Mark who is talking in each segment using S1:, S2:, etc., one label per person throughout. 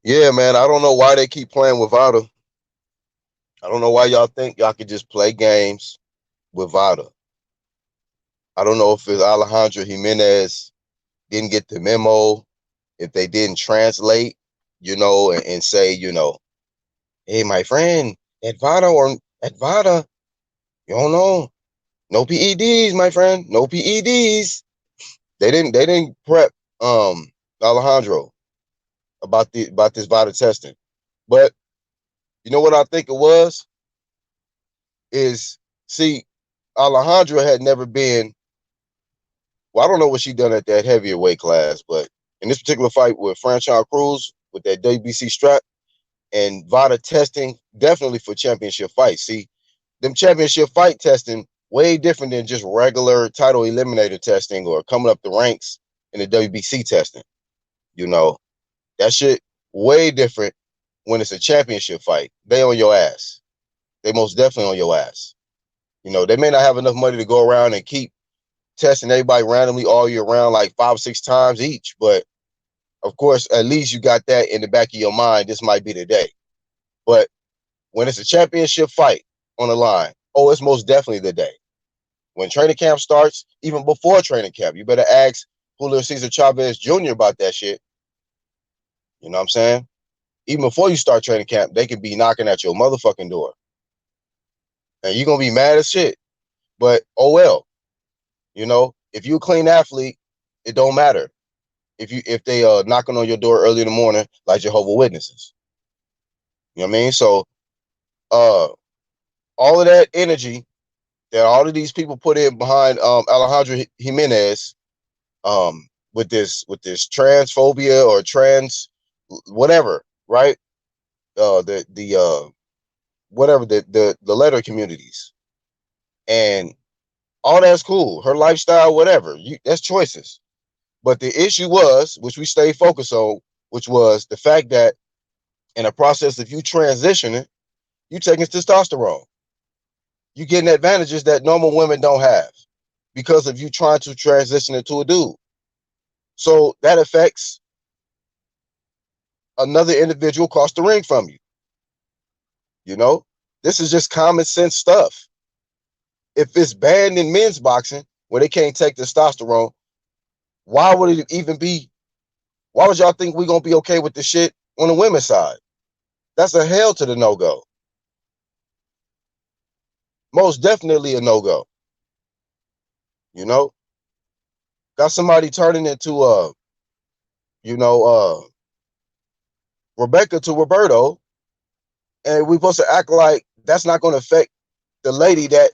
S1: Yeah, man. I don't know why they keep playing with VADA. I don't know why y'all think y'all could just play games with VADA. I don't know if it's Alejandro Jimenez didn't get the memo, if they didn't translate, and say, hey, my friend, at VADA, you don't know, no PEDs, my friend, no PEDs. They didn't prep Alejandro about this VADA testing. But you know what I think it was? Is see, Alejandra had never been. Well, I don't know what she done at that heavier weight class, but in this particular fight with Franchon Cruz with that WBC strap and VADA testing, definitely for championship fights. See, them championship fight testing way different than just regular title eliminator testing or coming up the ranks in the WBC testing. You know, that shit way different when it's a championship fight. They on your ass. They most definitely on your ass. They may not have enough money to go around and keep testing everybody randomly all year round, like 5 or 6 times each. But of course, at least you got that in the back of your mind. This might be the day. But when it's a championship fight on the line, oh, it's most definitely the day. When training camp starts, even before training camp, you better ask Julio Cesar Chavez Jr. about that shit. You know what I'm saying? Even before you start training camp, they could be knocking at your motherfucking door. And you're going to be mad as shit. But, oh well. If you're a clean athlete, it don't matter. If they knocking on your door early in the morning like Jehovah Witnesses. You know what I mean? So all of that energy that all of these people put in behind Alejandro Jimenez with this transphobia or trans whatever, right? The whatever the letter communities. And all that's cool. Her lifestyle, whatever. That's choices. But the issue was, which we stayed focused on, which was the fact that in the process of you transitioning, you taking testosterone. You getting advantages that normal women don't have because of you trying to transition into a dude. So that affects another individual across the ring from you. This is just common sense stuff. If it's banned in men's boxing where they can't take testosterone, why would it even be? Why would y'all think we're going to be okay with the shit on the women's side? That's a hell to the no-go. Most definitely a no-go. Got somebody turning into Rebecca to Roberto, and we supposed to act like that's not going to affect the lady that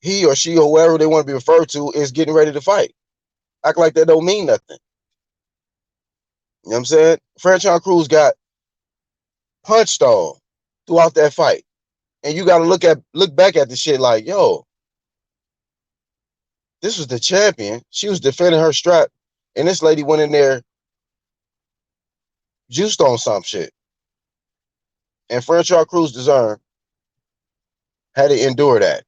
S1: he or she or whoever they want to be referred to is getting ready to fight. Act like that don't mean nothing. You know what I'm saying? Franchon Cruz got punched on throughout that fight. And you got to look back at the shit like, yo, this was the champion. She was defending her strap, and this lady went in there juiced on some shit. And Franchon Cruz deserved had to endure that.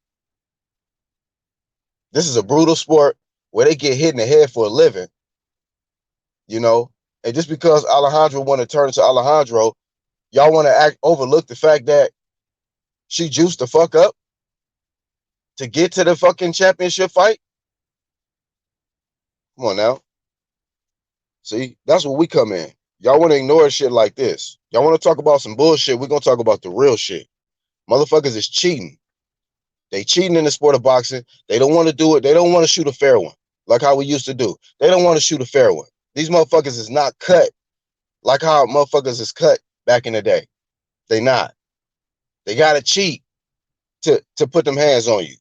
S1: This is a brutal sport where they get hit in the head for a living, And just because Alejandro want to turn into Alejandro, y'all want to overlook the fact that she juiced the fuck up to get to the fucking championship fight? Come on now. See, that's where we come in. Y'all want to ignore shit like this. Y'all want to talk about some bullshit. We're going to talk about the real shit. Motherfuckers is cheating. They cheating in the sport of boxing. They don't want to do it. They don't want to shoot a fair one like how we used to do. They don't want to shoot a fair one. These motherfuckers is not cut like how motherfuckers is cut back in the day. They not. They got to cheat to put them hands on you.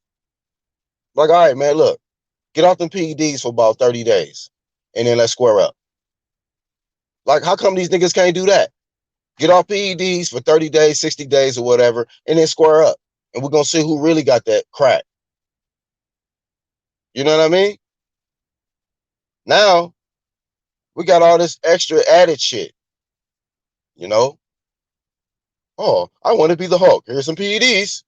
S1: Like, all right, man, look, get off them PEDs for about 30 days and then let's square up. Like, how come these niggas can't do that? Get off PEDs for 30 days, 60 days or whatever, and then square up. And we're going to see who really got that crack. You know what I mean? Now, we got all this extra added shit. Oh, I want to be the Hulk. Here's some PEDs.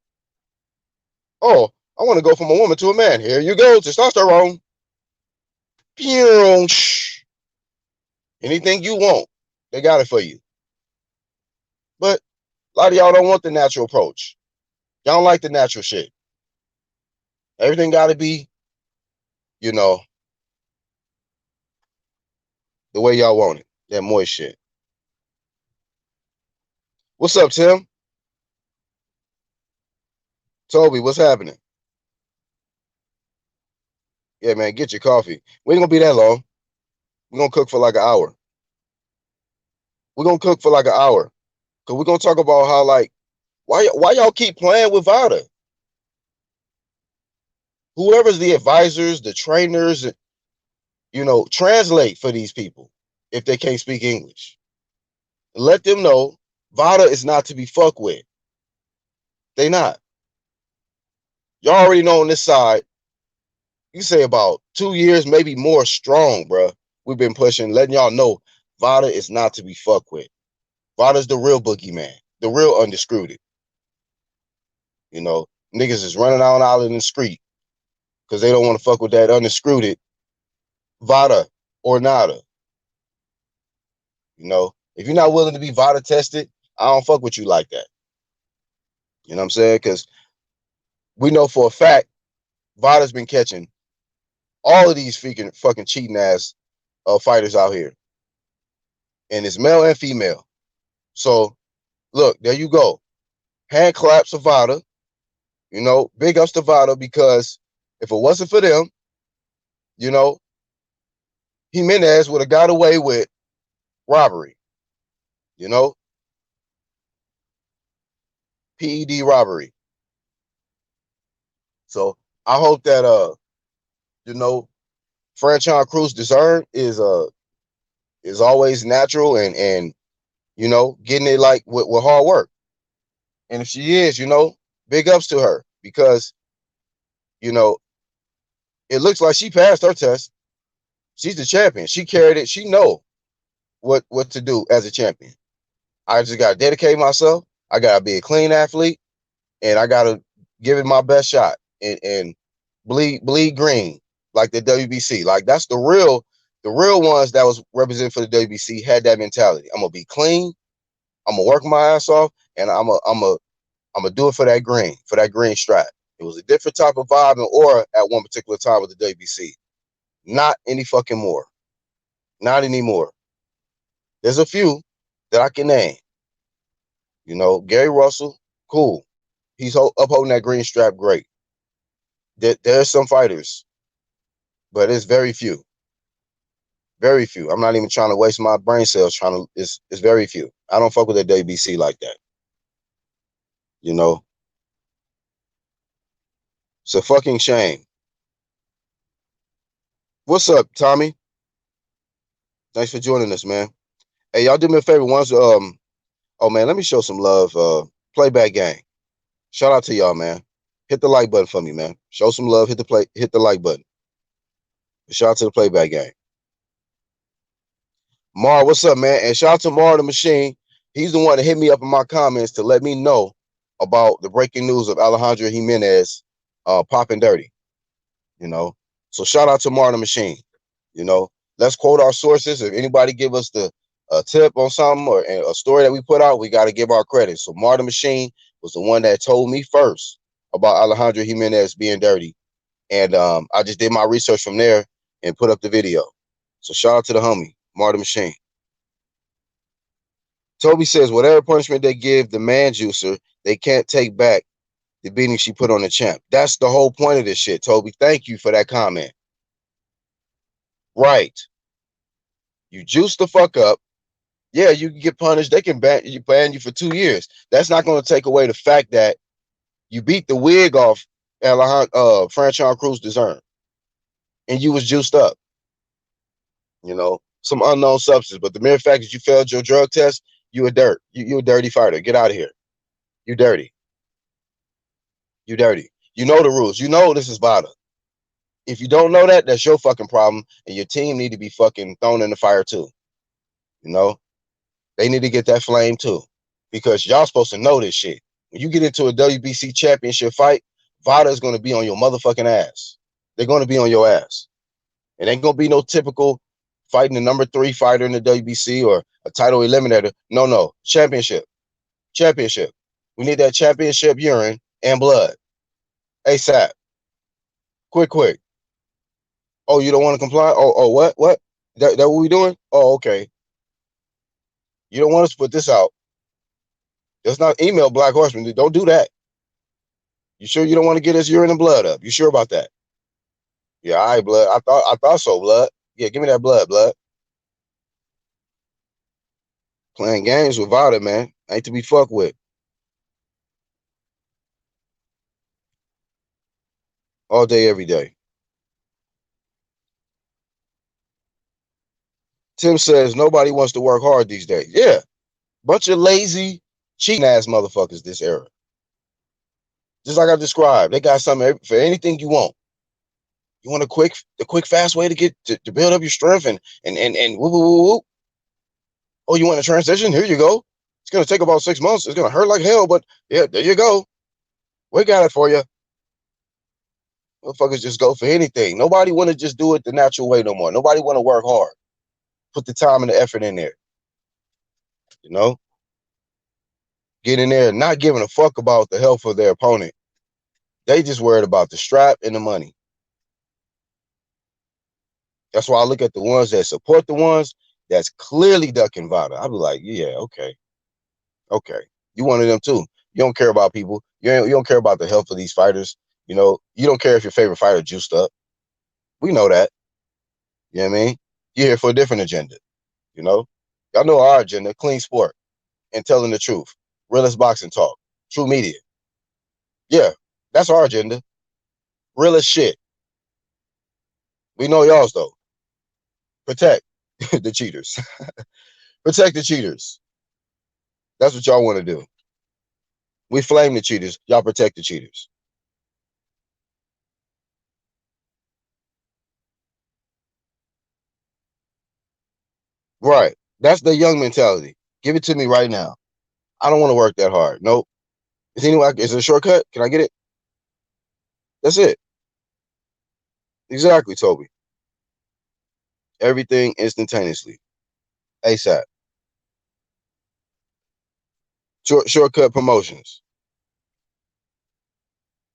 S1: Oh, I want to go from a woman to a man. Here you go, testosterone. Anything you want, they got it for you. A lot of y'all don't want the natural approach. Y'all don't like the natural shit. Everything got to be, you know, the way y'all want it. That moist shit. What's up, Tim? Toby, what's happening? Yeah, man, get your coffee. We ain't gonna be that long. We're gonna cook for like an hour. We're gonna cook for like an hour. Cause we're gonna talk about how, like, why y'all keep playing with VADA? Whoever's the advisors, the trainers, translate for these people if they can't speak English. Let them know VADA is not to be fucked with. They not. Y'all already know on this side, you say about 2 years, maybe more strong, bro. We've been pushing, letting y'all know VADA is not to be fucked with. VADA's the real boogeyman, the real undisputed. Niggas is running out in the street because they don't want to fuck with that undisputed VADA or nada. If you're not willing to be VADA tested, I don't fuck with you like that. You know what I'm saying? Because we know for a fact VADA's been catching all of these fucking cheating ass fighters out here. And it's male and female. So, look, there you go. Hand claps to VADA. Big ups to VADA, because if it wasn't for them, Jimenez would have got away with robbery. PED robbery. So I hope that Franchon Cruz Discern is always natural and getting it like with hard work. And if she is, big ups to her, because it looks like she passed her test. She's the champion. She carried it. She know what to do as a champion. I just gotta dedicate myself. I gotta be a clean athlete, and I gotta give it my best shot and bleed green like the WBC. Like, that's the real ones that was represented for the WBC had that mentality. I'm gonna be clean. I'm gonna work my ass off, and I'm gonna do it for that green strap. It was a different type of vibe and aura at one particular time with the WBC. Not any fucking more. Not anymore. There's a few that I can name. Gary Russell, cool. He's upholding that green strap, great. There's some fighters, but it's very few. Very few. I'm not even trying to waste my brain cells it's very few. I don't fuck with the WBC like that. It's a fucking shame. What's up, Tommy? Thanks for joining us, man. Hey, y'all do me a favor once. Oh man, let me show some love. Playback gang. Shout out to y'all, man. Hit the like button for me, man. Show some love. Hit the like button. Shout out to the playback gang. Mar, what's up, man? And shout out to Mar the Machine. He's the one that hit me up in my comments to let me know about the breaking news of Alejandro Jimenez popping dirty. So shout out to Mar the Machine. Let's quote our sources. If anybody give us the tip on something or a story that we put out, we got to give our credit. So Mar the Machine was the one that told me first about Alejandro Jimenez being dirty. And I just did my research from there and put up the video. So shout out to the homie, Mar the Machine. Toby says, whatever punishment they give the man juicer, they can't take back the beating she put on the champ. That's the whole point of this shit, Toby. Thank you for that comment. Right. You juice the fuck up. Yeah, you can get punished. They can ban you for 2 years. That's not going to take away the fact that you beat the wig off Franchon Cruz Discern, and you was juiced up. Some unknown substance. But the mere fact that you failed your drug test, you a dirt. You a dirty fighter. Get out of here. You dirty. You dirty. You know the rules. You know this is VADA. If you don't know that, that's your fucking problem, and your team need to be fucking thrown in the fire too. They need to get that flame too, because y'all supposed to know this shit. When you get into a WBC championship fight, VADA is going to be on your motherfucking ass. They're going to be on your ass. It ain't going to be no typical fighting the number 3 fighter in the WBC or a title eliminator. No. Championship. Championship. We need that championship urine and blood. ASAP. Quick. Oh, you don't want to comply? Oh, what? What? That what we doing? Oh, okay. You don't want us to put this out. Let's not email Black Horseman. Don't do that. You sure you don't want to get us urine and blood up? You sure about that? Yeah, all right, blood. I thought so, blood. Yeah, give me that blood. Playing games with VADA, man. Ain't to be fucked with. All day, every day. Tim says nobody wants to work hard these days. Yeah. Bunch of lazy, cheating ass motherfuckers this era. Just like I described. They got something for anything you want. You want the quick, fast way to get to build up your strength and whoop, whoop, whoop, whoop. Oh, you want a transition? Here you go. It's gonna take about 6 months. It's gonna hurt like hell, but yeah, there you go. We got it for you. Motherfuckers just go for anything. Nobody want to just do it the natural way no more. Nobody want to work hard. Put the time and the effort in there. You know? Get in there, not giving a fuck about the health of their opponent. They just worried about the strap and the money. That's why I look at the ones that support the ones that's clearly ducking VADA. I'll be like, yeah, okay. You one of them too. You don't care about people. You don't care about the health of these fighters. You know, you don't care if your favorite fighter juiced up. We know that. You know what I mean? You're here for a different agenda. You know? Y'all know our agenda, clean sport and telling the truth. Realest boxing talk. True media. Yeah, that's our agenda. Real as shit. We know y'all's though. Protect the cheaters. Protect the cheaters. That's what y'all want to do. We flame the cheaters. Y'all protect the cheaters. Right. That's the young mentality. Give it to me right now. I don't want to work that hard. Nope. Is it a shortcut? Can I get it? That's it. Exactly, Toby. Everything instantaneously. ASAP. Shortcut promotions.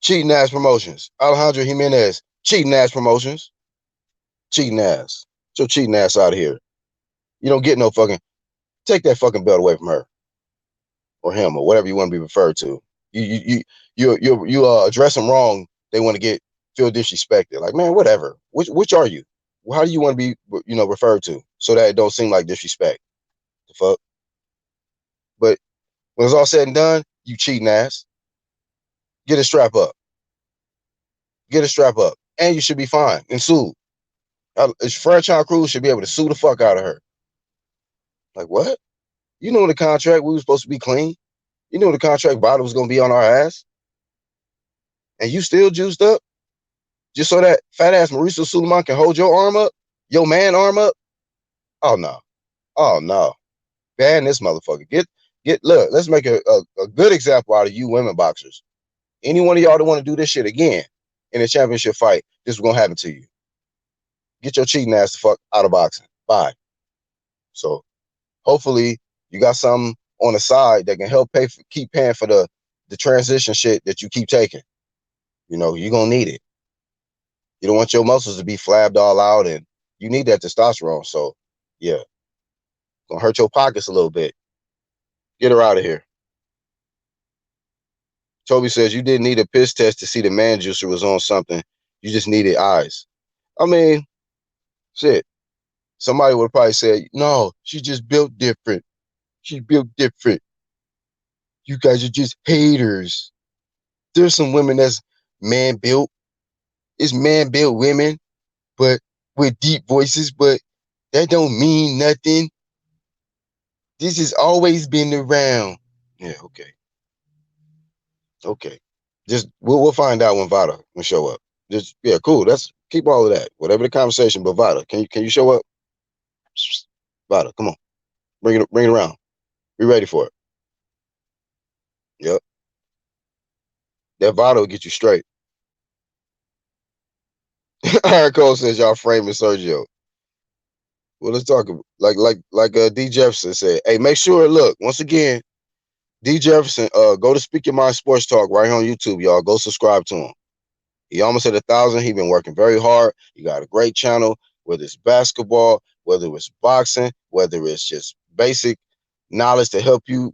S1: Cheating ass promotions. Alejandro Jimenez. Cheating ass promotions. Cheating ass. Get your cheating ass out of here. You don't get no fucking. Take that fucking belt away from her or him or whatever you want to be referred to. You address them wrong. They want to feel disrespected. Like, man, whatever. Which are you? How do you want to be referred to so that it don't seem like disrespect? The fuck. But when it's all said and done, you cheating ass. Get a strap up. Get a strap up, and you should be fine and sued. Franchise Cruz should be able to sue the fuck out of her. Like, what? You know, in the contract we were supposed to be clean. You know the contract bottle was gonna be on our ass, and you still juiced up just so that fat ass Mauricio Suleiman can hold your arm up, your man arm up. Oh no, oh no, ban this motherfucker. Look. Let's make a good example out of you women boxers. Any one of y'all that want to do this shit again in a championship fight, this is gonna happen to you. Get your cheating ass the fuck out of boxing. Bye. So hopefully you got something on the side that can help keep paying for the transition shit that you keep taking. You know, you're gonna need it. You don't want your muscles to be flabbed all out, and you need that testosterone. So yeah, gonna hurt your pockets a little bit. Get her out of here. Toby says you didn't need a piss test to see the man juicer was on something. You just needed eyes. I mean, shit. Somebody would probably say, no, she just built different. She built different. You guys are just haters. There's some women that's man built. It's man built women, but with deep voices, but that don't mean nothing. This has always been around. Yeah, okay. Just we'll find out when VADA will show up. Just yeah, cool. That's keep all of that. Whatever the conversation, but VADA, can you show up? VADA, come on, bring it around. Be ready for it. Yep, that VADA will get you straight. Aaron Cole says y'all framing Sergio. Well, let's talk like D Jefferson said. Hey, make sure. Look, once again, D Jefferson, go to Speak Your Mind Sports Talk right here on YouTube, y'all. Go subscribe to him. He almost hit 1,000. He been working very hard. He got a great channel, whether it's basketball, whether it's boxing, whether it's just basic knowledge to help you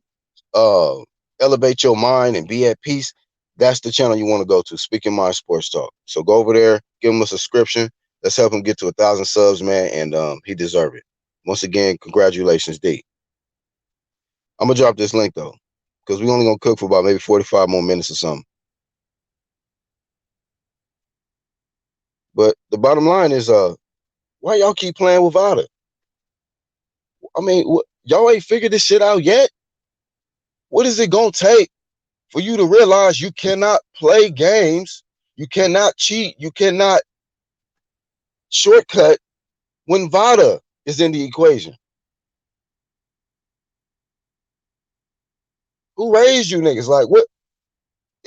S1: uh, elevate your mind and be at peace. That's the channel you want to go to, Speaking Mind Sports Talk. So go over there, give him a subscription. Let's help him get to 1,000 subs, man, and he deserves it. Once again, congratulations, D. I'm gonna drop this link though, because we only gonna cook for about maybe 45 more minutes or something. But the bottom line is, why y'all keep playing with VADA? I mean, y'all ain't figured this shit out yet. What is it gonna take for you to realize you cannot play games, you cannot cheat, you cannot shortcut when VADA is in the equation? Who raised you niggas? Like, what?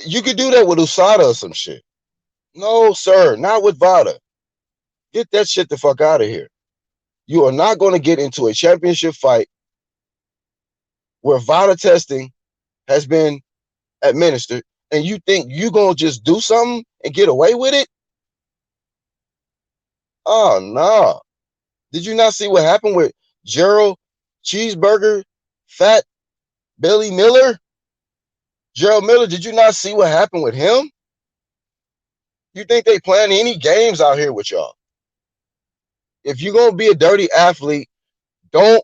S1: You could do that with USADA or some shit. No, sir, not with VADA. Get that shit the fuck out of here. You are not going to get into a championship fight where VADA testing has been administered and you think you going to just do something and get away with it? Oh, no. Did you not see what happened with Gerald Cheeseburger, Fat Billy Miller? Gerald Miller, did you not see what happened with him? You think they playing any games out here with y'all? If you're going to be a dirty athlete, don't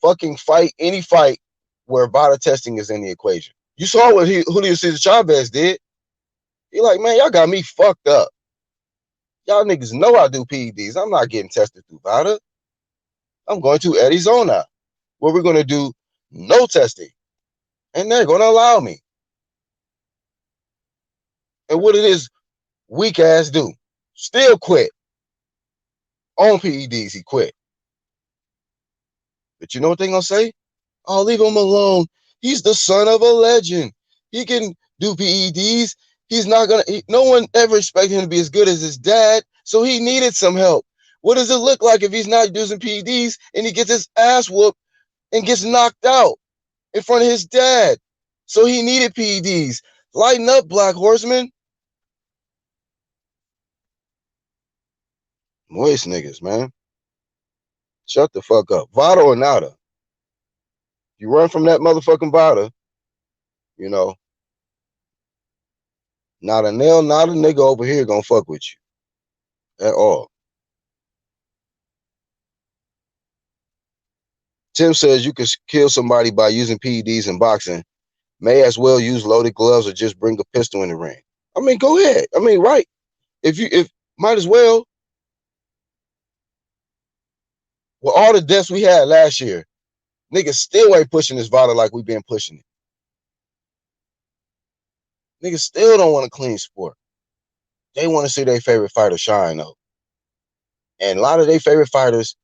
S1: fucking fight any fight where VADA testing is in the equation. You saw what Julio Cesar Chavez did. He like, man, y'all got me fucked up. Y'all niggas know I do PEDs. I'm not getting tested through VADA. I'm going to Arizona, where we're going to do no testing. And they're going to allow me. And what it is, weak ass do. Still quit. On PEDs, he quit. But you know what they're going to say? Oh, leave him alone. He's the son of a legend. He can do PEDs. He's not going to, no one ever expected him to be as good as his dad. So he needed some help. What does it look like if he's not using PEDs and he gets his ass whooped and gets knocked out in front of his dad? So he needed PEDs. Lighten up, Black Horseman. Moist niggas, man. Shut the fuck up. VADA or nada. You run from that motherfucking VADA, you know, not a nail, not a nigga over here gonna fuck with you at all. Tim says you can kill somebody by using PEDs in boxing. May as well use loaded gloves or just bring a pistol in the ring. I mean, go ahead. I mean, right. If might as well. With all the deaths we had last year, niggas still ain't pushing this VADA like we've been pushing it. Niggas still don't want a clean sport. They want to see their favorite fighter shine, though. And a lot of their favorite fighters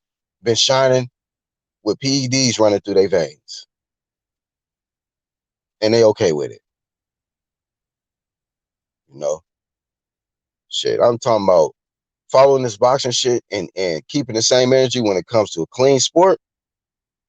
S1: been shining with PEDs running through their veins. And they okay with it. You know? Shit, I'm talking about following this boxing shit and keeping the same energy when it comes to a clean sport.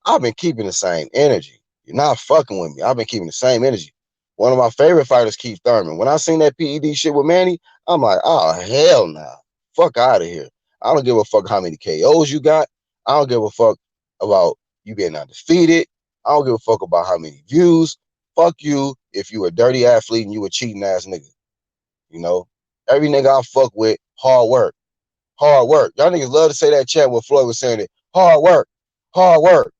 S1: I've been keeping the same energy. You're not fucking with me. I've been keeping the same energy. One of my favorite fighters, Keith Thurman. When I seen that PED shit with Manny, I'm like, oh, hell nah. Fuck out of here. I don't give a fuck how many KOs you got. I don't give a fuck about you being undefeated. I don't give a fuck about how many views. Fuck you if you a dirty athlete and you a cheating ass nigga. You know? Every nigga I fuck with, hard work. Hard work. Y'all niggas love to say that chant when Floyd was saying it. Hard work. Hard work.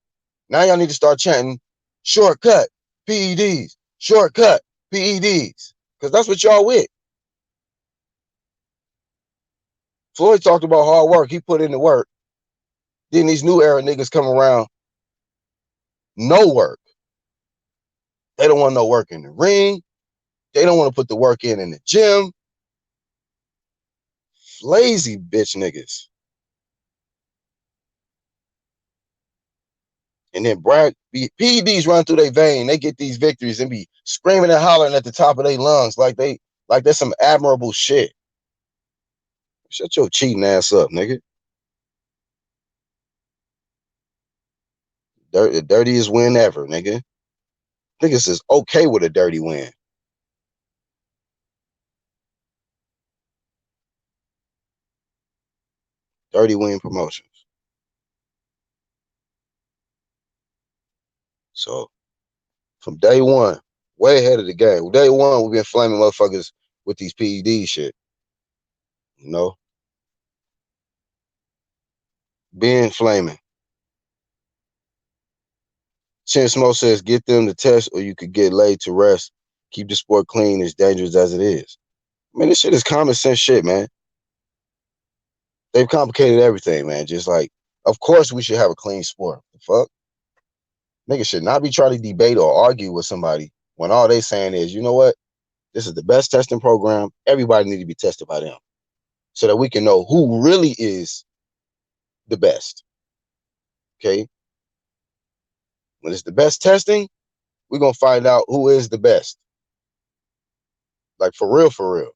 S1: Now y'all need to start chanting shortcut, PEDs, shortcut, PEDs. Because that's what y'all with. Floyd talked about hard work. He put in the work. Then these new era niggas come around, no work. They don't want no work in the ring. They don't want to put the work in the gym. Lazy bitch niggas. And then brag, PEDs run through their vein. They get these victories and be screaming and hollering at the top of their lungs like that's some admirable shit. Shut your cheating ass up, nigga. The dirtiest win ever, nigga. Niggas is okay with a dirty win. Dirty win promotions. So from day one, way ahead of the game. Day one, we've been flaming motherfuckers with these PED shit. You know? Being flaming. Chin Smoke says, get them to test or you could get laid to rest. Keep the sport clean, as dangerous as it is. I mean, this shit is common sense shit, man. They've complicated everything, man. Just like, of course we should have a clean sport. The fuck? Niggas should not be trying to debate or argue with somebody when all they saying is, you know what? This is the best testing program. Everybody need to be tested by them so that we can know who really is the best. Okay? When it's the best testing, we're going to find out who is the best. Like, for real, for real.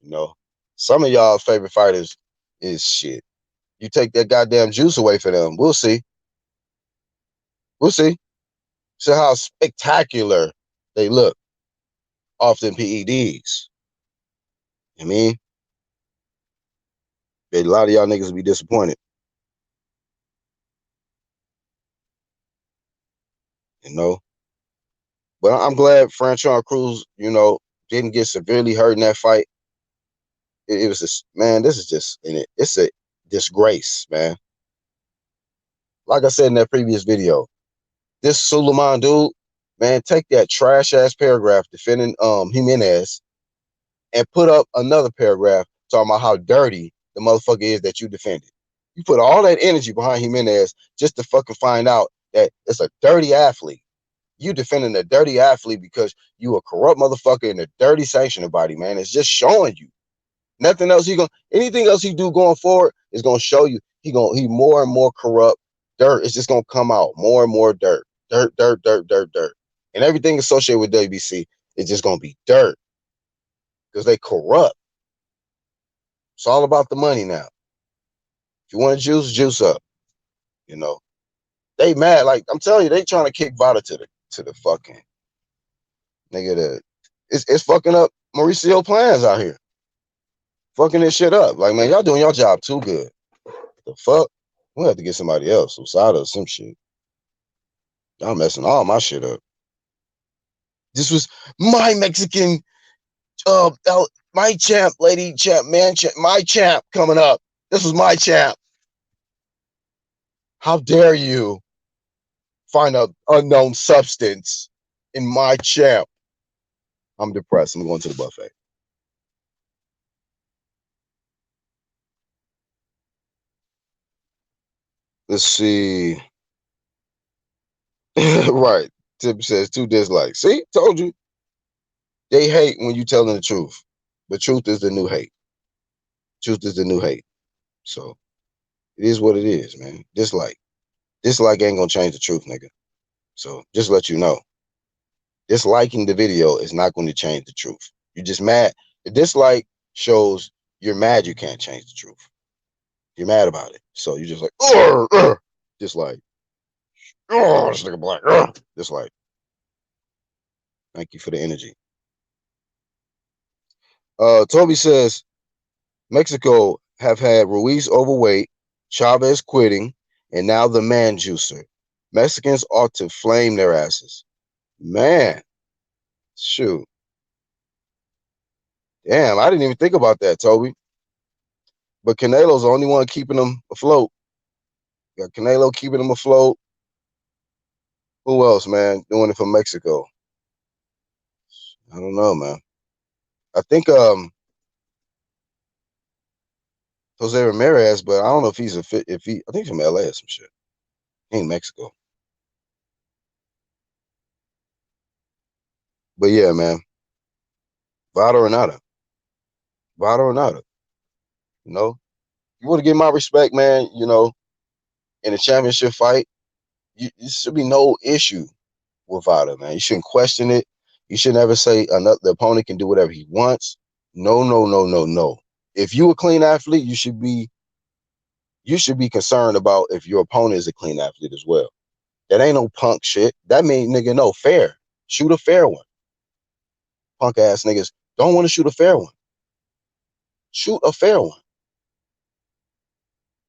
S1: You know? Some of y'all favorite fighters is shit. You take that goddamn juice away from them. We'll see. We'll see. See how spectacular they look off them PEDs. I mean, a lot of y'all niggas will be disappointed. You know? But I'm glad Franchon Cruz, you know, didn't get severely hurt in that fight. It was just, man, this is just, it's a disgrace, man. Like I said in that previous video, this Suleiman dude, man, take that trash ass paragraph defending Jimenez and put up another paragraph talking about how dirty the motherfucker is that you defended. You put all that energy behind Jimenez just to fucking find out that it's a dirty athlete. You defending a dirty athlete because you a corrupt motherfucker in a dirty sanctioning body, man. It's just showing you. Nothing else anything else he do going forward is gonna show you he more and more corrupt. Dirt is just gonna come out. More and more dirt. Dirt, dirt, dirt, dirt, dirt. And everything associated with WBC is just gonna be dirt. Because they corrupt. It's all about the money now. If you want to juice up. You know. They mad. Like, I'm telling you, they trying to kick VADA to the fucking nigga. It's fucking up Mauricio plans out here. Fucking this shit up. Like, man, y'all doing your job too good. The fuck? We'll have to get somebody else, USADA or some shit. Y'all messing all my shit up. This was my Mexican, my champ, lady champ, man champ, my champ coming up. This was my champ. How dare you find an unknown substance in my champ? I'm depressed. I'm going to the buffet. Let's see. Right. Tip says 2 dislikes. See, told you. They hate when you telling the truth. The truth is the new hate. Truth is the new hate. So it is what it is, man. Dislike ain't gonna change the truth, nigga. So just let you know. Disliking the video is not going to change the truth. You're just mad. The dislike shows you're mad you can't change the truth. You're mad about it. So you're just like, just like, this nigga black, just like. Thank you for the energy. Toby says, Mexico have had Ruiz overweight, Chavez quitting, and now the man juicer. Mexicans ought to flame their asses. Man, shoot. Damn, I didn't even think about that, Toby. But Canelo's the only one keeping them afloat. Got Canelo keeping them afloat. Who else, man, doing it for Mexico? I don't know, man. I think Jose Ramirez, but I don't know if he's I think he's from LA or some shit. He ain't Mexico. But yeah, man. VADA or nada. VADA or nada. You know? You want to get my respect, man, you know, in a championship fight, you should be no issue with VADA, man. You shouldn't question it. You should never say the opponent can do whatever he wants. No, no, no, no, no. If you a clean athlete, you should be concerned about if your opponent is a clean athlete as well. That ain't no punk shit. That mean, nigga, no, fair. Shoot a fair one. Punk ass niggas don't want to shoot a fair one. Shoot a fair one.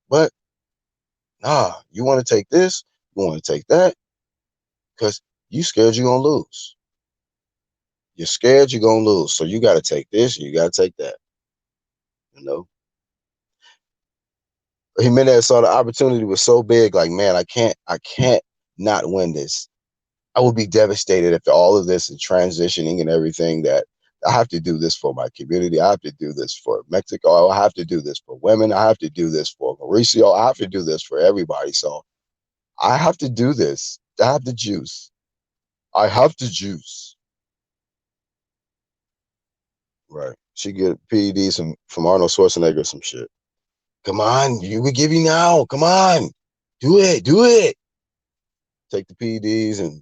S1: But nah, you want to take this, you want to take that, because you scared you're gonna lose. You're scared you're gonna lose. So you gotta take this, you gotta take that. You know? Jimenez saw the opportunity was so big, like, man, I can't not win this. I would be devastated after all of this and transitioning and everything, that I have to do this for my community. I have to do this for Mexico. I have to do this for women. I have to do this for Mauricio. I have to do this for everybody. So I have to do this. I have the juice. I have the juice. Right. She get PEDs from Arnold Schwarzenegger, some shit. Come on, you would give you now. Come on. Do it. Do it. Take the PEDs and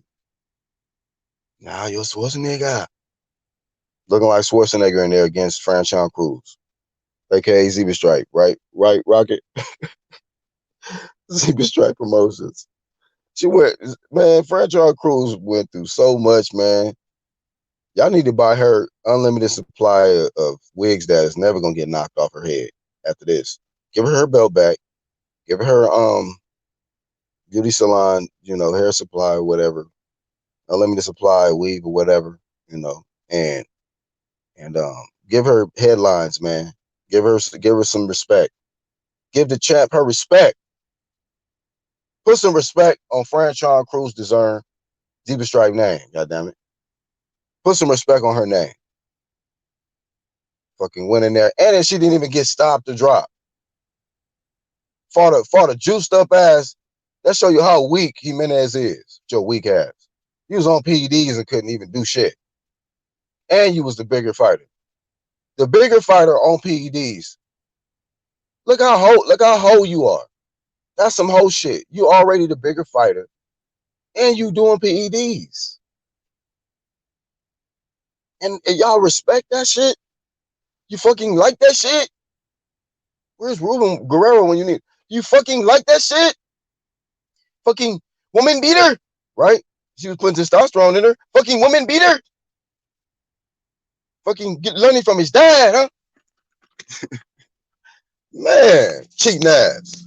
S1: now you're Schwarzenegger. Looking like Schwarzenegger in there against Franchon Cruz, aka Zebra Strike, right? Right, Rocket? Zebra Strike Promotions. She went, man, Franchon Cruz went through so much, man. Y'all need to buy her unlimited supply of wigs that is never gonna get knocked off her head after this. Give her belt back. Give her beauty salon, hair supply or whatever. Unlimited supply, weave or whatever, and give her headlines, man. Give her some respect. Give the champ her respect. Put some respect on Franchon Cruz Discern Zebra Stripe name, goddammit. Put some respect on her name. Fucking went in there. And then she didn't even get stopped or dropped. Fought a juiced up ass. That show you how weak Jimenez is. Your weak ass. He was on PEDs and couldn't even do shit. And you was the bigger fighter. The bigger fighter on PEDs. Look how whole you are. That's some whole shit. You already the bigger fighter. And you doing PEDs. And y'all respect that shit? You fucking like that shit? Where's Ruben Guerrero when you need? You fucking like that shit? Fucking woman beater, right? She was putting testosterone in her. Fucking woman beater. Fucking learning from his dad, huh? Man, cheating ass.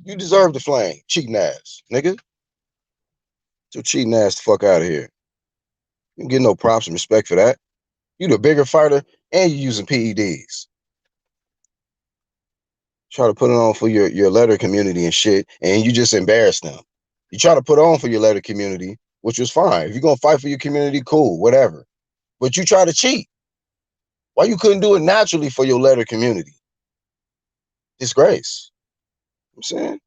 S1: You deserve the flame, cheating ass, nigga. So cheating ass the fuck out of here. You don't get no props and respect for that. You the bigger fighter and you using PEDs. Try to put it on for your letter community and shit, and you just embarrass them. You try to put on for your letter community, which was fine. If you're gonna fight for your community, cool, whatever. But you try to cheat. Why you couldn't do it naturally for your letter community? Disgrace. I'm saying,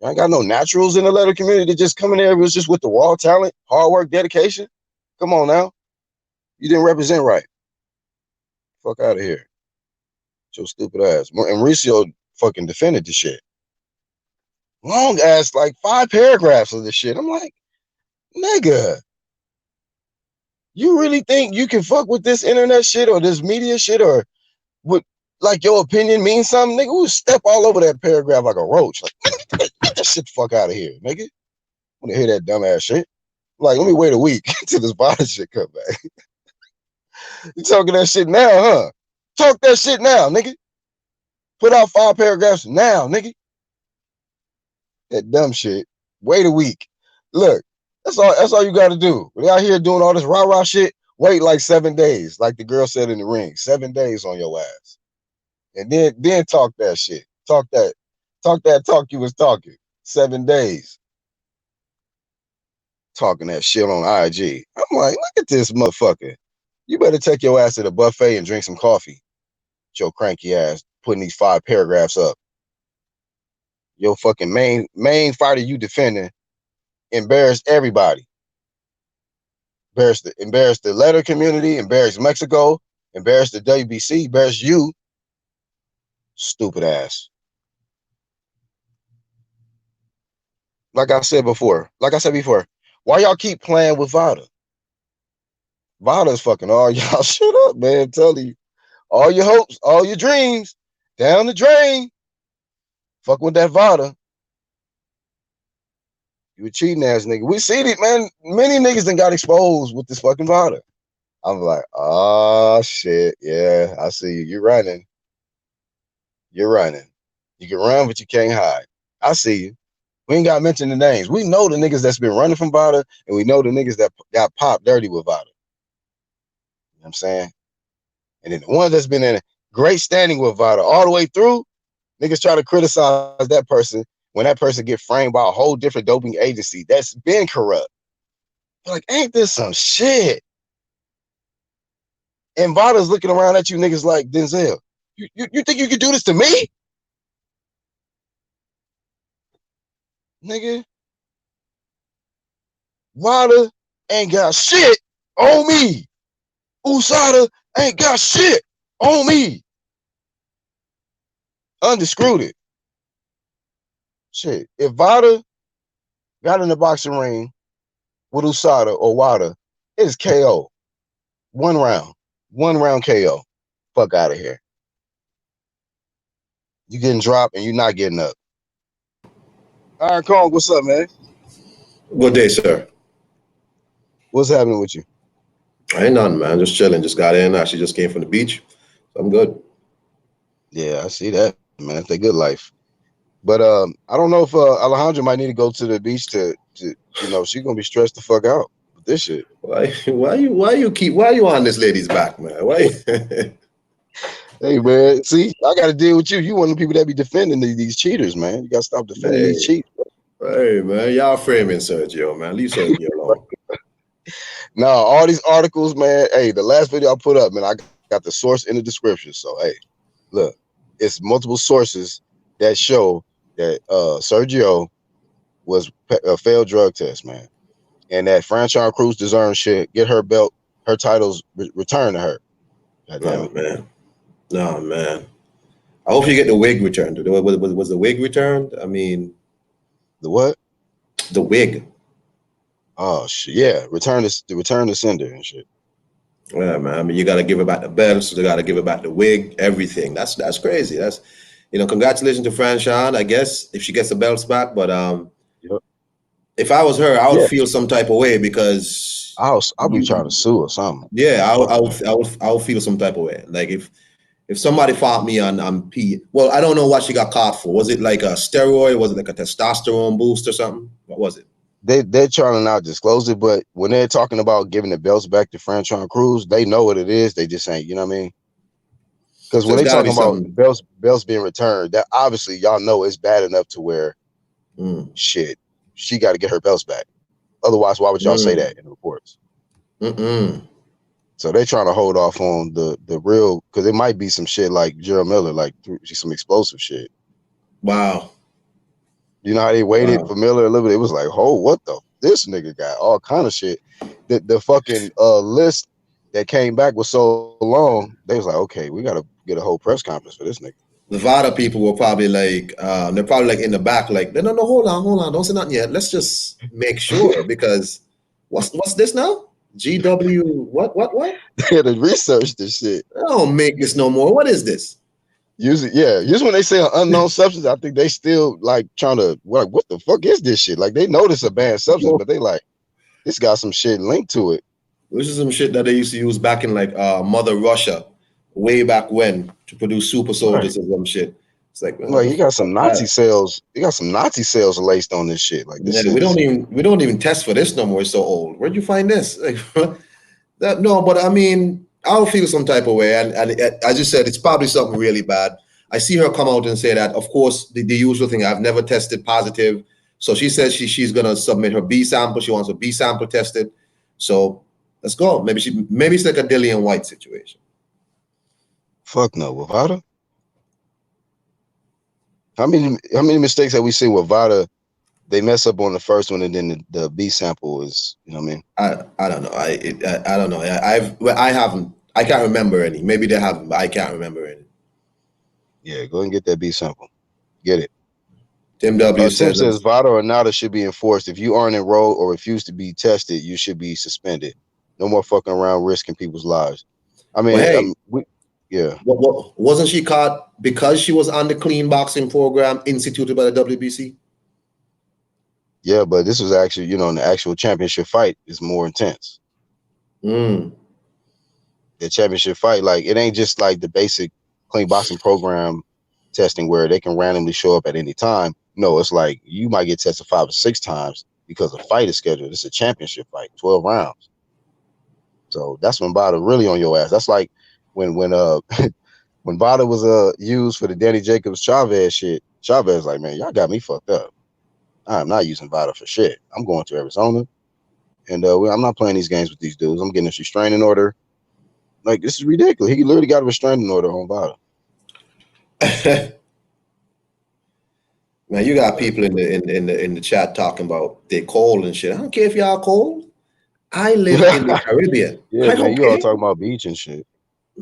S1: I ain't got no naturals in the letter community that just come in there. It was just with the raw talent, hard work, dedication. Come on now. You didn't represent right. Fuck out of here. Your stupid ass. And Mauricio fucking defended the shit. Long ass, like 5 paragraphs of this shit. I'm like, nigga, you really think you can fuck with this internet shit or this media shit or what? Like your opinion means something, nigga? We'll step all over that paragraph like a roach. Like, get that shit the fuck out of here, nigga. I want to hear that dumbass shit. Like, let me wait a week till this VADA shit come back. You talking that shit now, huh? Talk that shit now, nigga. Put out 5 paragraphs now, nigga. That dumb shit. Wait a week. Look, that's all you got to do. When you're out here doing all this rah-rah shit, wait like 7 days, like the girl said in the ring. 7 days on your ass. And then talk that shit. Talk that talk you was talking. 7 days. Talking that shit on IG. I'm like, look at this motherfucker. You better take your ass to the buffet and drink some coffee. Your cranky ass putting these 5 paragraphs up. Your fucking main fighter you defending embarrassed everybody. Embarrass the letter community, embarrass Mexico, embarrass the WBC, embarrass you. Stupid ass. Like I said before, why y'all keep playing with VADA? VADA's fucking all y'all. Shut up, man. I'm telling you. All your hopes, all your dreams, down the drain. Fuck with that VADA. You a cheating ass nigga. We see it, man. Many niggas done got exposed with this fucking VADA. I'm like, oh shit. Yeah, I see you. You're running. You're running. You can run, but you can't hide. I see you. We ain't got to mention the names. We know the niggas that's been running from VADA, and we know the niggas that got popped dirty with VADA. You know what I'm saying? And then the one that's been in great standing with VADA all the way through, niggas try to criticize that person when that person get framed by a whole different doping agency that's been corrupt. Like, ain't this some shit? And VADA's looking around at you niggas like, Denzel, you think you can do this to me? Nigga, VADA ain't got shit on me. USADA ain't got shit on me. Undisputed. Shit. If VADA got in the boxing ring with USADA or WADA, it's KO. One round KO. Fuck out of here. You getting dropped and you not getting up. All right, Kong, what's up, man?
S2: Good day, sir.
S1: What's happening with you?
S2: Ain't nothing, man. Just chilling. Just got in. Actually, just came from the beach. So I'm good.
S1: Yeah, I see that, man. It's a good life. But I don't know if Alejandra might need to go to the beach to you know, she's gonna be stressed the fuck out with this shit.
S2: Why you on this lady's back, man? Why?
S1: Hey man, see, I gotta deal with you. You one of the people that be defending these cheaters, man. You gotta stop defending these cheaters.
S2: Hey, man, y'all framing Sergio, man. Leave Sergio alone.
S1: Now, all these articles, man. Hey, the last video I put up, man, I got the source in the description. So, hey, look, it's multiple sources that show that Sergio was a failed drug test, man, and that Franchon Cruz deserves shit. Get her belt, her titles returned to her. God damn it.
S2: Man. No, man. I hope you get the wig returned. Was the wig returned? I mean,
S1: The what?
S2: the wig.
S1: Oh shit, yeah, return the sender and shit.
S2: Yeah, man. I mean, you got to give it back the belts. You got to give it back the wig. Everything. That's crazy. That's, congratulations to Franchon. I guess if she gets the belts back, but
S1: Yep.
S2: if I was her, I would
S1: Yeah,
S2: feel some type of way because
S1: I'll be trying to sue or something.
S2: yeah,
S1: Fuck
S2: I would feel some type of way. Like if somebody fought me on P, well, I don't know what she got caught for. Was it like a steroid? Was it like a testosterone boost or something? What was it?
S1: They're trying to not disclose it, but when they're talking about giving the belts back to Franchon Cruz, they know what it is. They just ain't, you know what I mean? Because
S2: So
S1: when
S2: it's
S1: they
S2: got to be
S1: talking about
S2: something.
S1: belts being returned, that obviously y'all know it's bad enough to where shit, she got to get her belts back. Otherwise, why would y'all say that in the reports? So they're trying to hold off on the real, because it might be some shit like Gerald Miller, like some explosive shit.
S2: Wow.
S1: You know how they waited for Miller a little bit? It was like, oh, what the? This nigga got all kind of shit. The fucking list that came back was so long, they was like, okay, we got to get a whole press conference for this nigga.
S2: The VADA people were probably like, they're probably like in the back, like, no, hold on, don't say nothing yet. Let's just make sure because what's this now? GW, what?
S1: They had to research this shit.
S2: I don't make this no more. What is this?
S1: Usually when they say an unknown substance, I think they still like trying to what the fuck is this shit? Like they know this a banned substance, but they like this got some shit linked to it.
S2: This is some shit that they used to use back in like Mother Russia, way back when, to produce super soldiers
S1: Right.
S2: or some shit. It's like, man, what
S1: Like
S2: the
S1: you got
S2: fuck
S1: some
S2: is
S1: Nazi
S2: that?
S1: cells. You got some Nazi cells laced on this shit. Like this
S2: Yeah,
S1: shit is
S2: we don't even test for this no more. It's so old. Where'd you find this? Like, no, but I mean, I'll feel some type of way, and as you said, it's probably something really bad. I see her come out and say that, of course, the usual thing. I've never tested positive, so she says she's gonna submit her B sample. She wants a B sample tested. So let's go. Maybe it's like a Dillian White situation.
S1: fuck no with VADA. How many mistakes have we seen with VADA? They mess up on the first one, and then the B sample is, you know what I mean?
S2: I don't know. I don't know. I haven't. I can't remember any. Maybe they haven't, but I can't remember any.
S1: Yeah, go and get that B sample. Get it.
S2: Tim W
S1: Tim
S2: says,
S1: says VADA or NADA should be enforced. If you aren't enrolled or refuse to be tested, you should be suspended. No more fucking around risking people's lives. I
S2: well,
S1: mean,
S2: hey,
S1: yeah.
S2: wasn't she caught because she was on the clean boxing program instituted by the WBC?
S1: Yeah, but this was actually, in the actual championship fight is more intense.
S2: Mm.
S1: The championship fight, like it ain't just like the basic clean boxing program testing where they can randomly show up at any time. No, it's like you might get tested 5 or 6 times because the fight is scheduled. It's a championship fight, 12 rounds. So that's when VADA really on your ass. That's like when when VADA was used for the Danny Jacobs Chavez shit. Chavez like, man, y'all got me fucked up. I'm not using VADA for shit. I'm going to Arizona, and I'm not playing these games with these dudes. I'm getting a restraining order. Like, this is ridiculous. He literally got a restraining order on VADA.
S2: Now you got
S1: But
S2: people in the chat talking about they cold and shit. I don't care if y'all cold. I live in the Caribbean.
S1: yeah,
S2: I
S1: man,
S2: don't
S1: you all
S2: care.
S1: talking about beach and shit.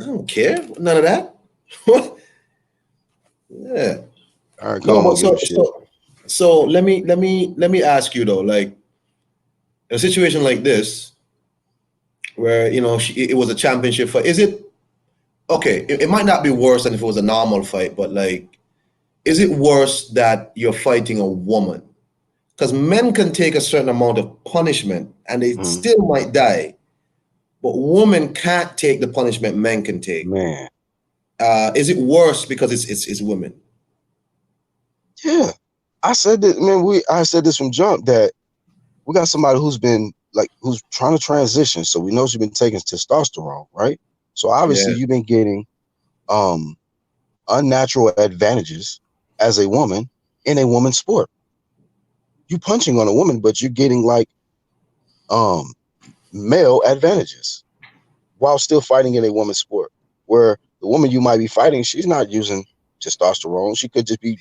S2: I don't care. None of that. What? Yeah.
S1: I ain't
S2: No,
S1: come
S2: but
S1: on, give a
S2: so
S1: shit.
S2: so so let me ask you though, like in a situation like this, where it was a championship fight. Is it okay? It might not be worse than if it was a normal fight, but like, is it worse that you're fighting a woman? Because men can take a certain amount of punishment and they
S1: Mhm.
S2: still might die, but women can't take the punishment men can take.
S1: Man,
S2: Is it worse because it's women?
S1: yeah. I said that, man. I said this from jump that we got somebody who's been like who's trying to transition. So we know she's been taking testosterone, right? So obviously
S2: Yeah,
S1: you've been getting um unnatural advantages as a woman in a woman's sport. You punching on a woman, but you're getting like um male advantages while still fighting in a woman's sport. Where the woman you might be fighting, she's not using testosterone. She could just be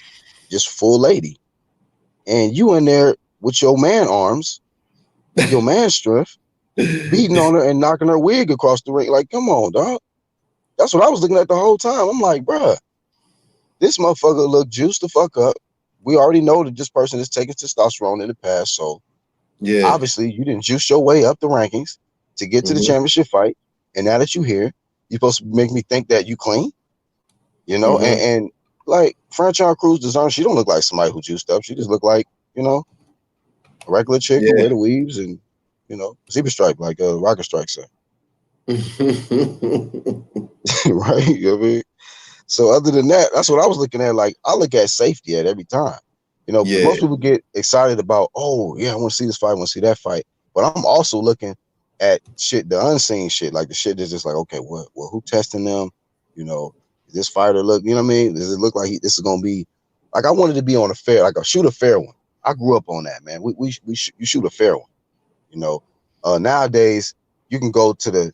S1: just full lady. And you in there with your man arms, your man strength, beating on her and knocking her wig across the ring. Like, come on, dog. That's what I was looking at the whole time. I'm like, bruh, this motherfucker look juiced the fuck up. We already know that this person is taking testosterone in the past, so
S2: yeah.
S1: obviously you didn't juice your way up the rankings to get to the
S2: Mm-hmm.
S1: championship fight. And now that you here, you're supposed to make me think that you clean,
S2: Mm-hmm.
S1: and like Franchon Cruz design, she don't look like somebody who juiced up. She just look like, a regular chick who wear
S2: Yeah.
S1: the weaves and, zebra stripe, like a rocket strike say. Right? You know what I mean? So other than that, that's what I was looking at. Like, I look at safety at every time. Because
S2: Yeah.
S1: most people get excited about, oh yeah, I want to see this fight, I want to see that fight. But I'm also looking at shit, the unseen shit, like the shit that's just like, okay, who testing them? You know, does this fighter look, you know what I mean? Does it look like this is gonna be like I wanted to be on a fair, like a shoot a fair one. I grew up on that, man. You shoot a fair one. You know, nowadays you can go to the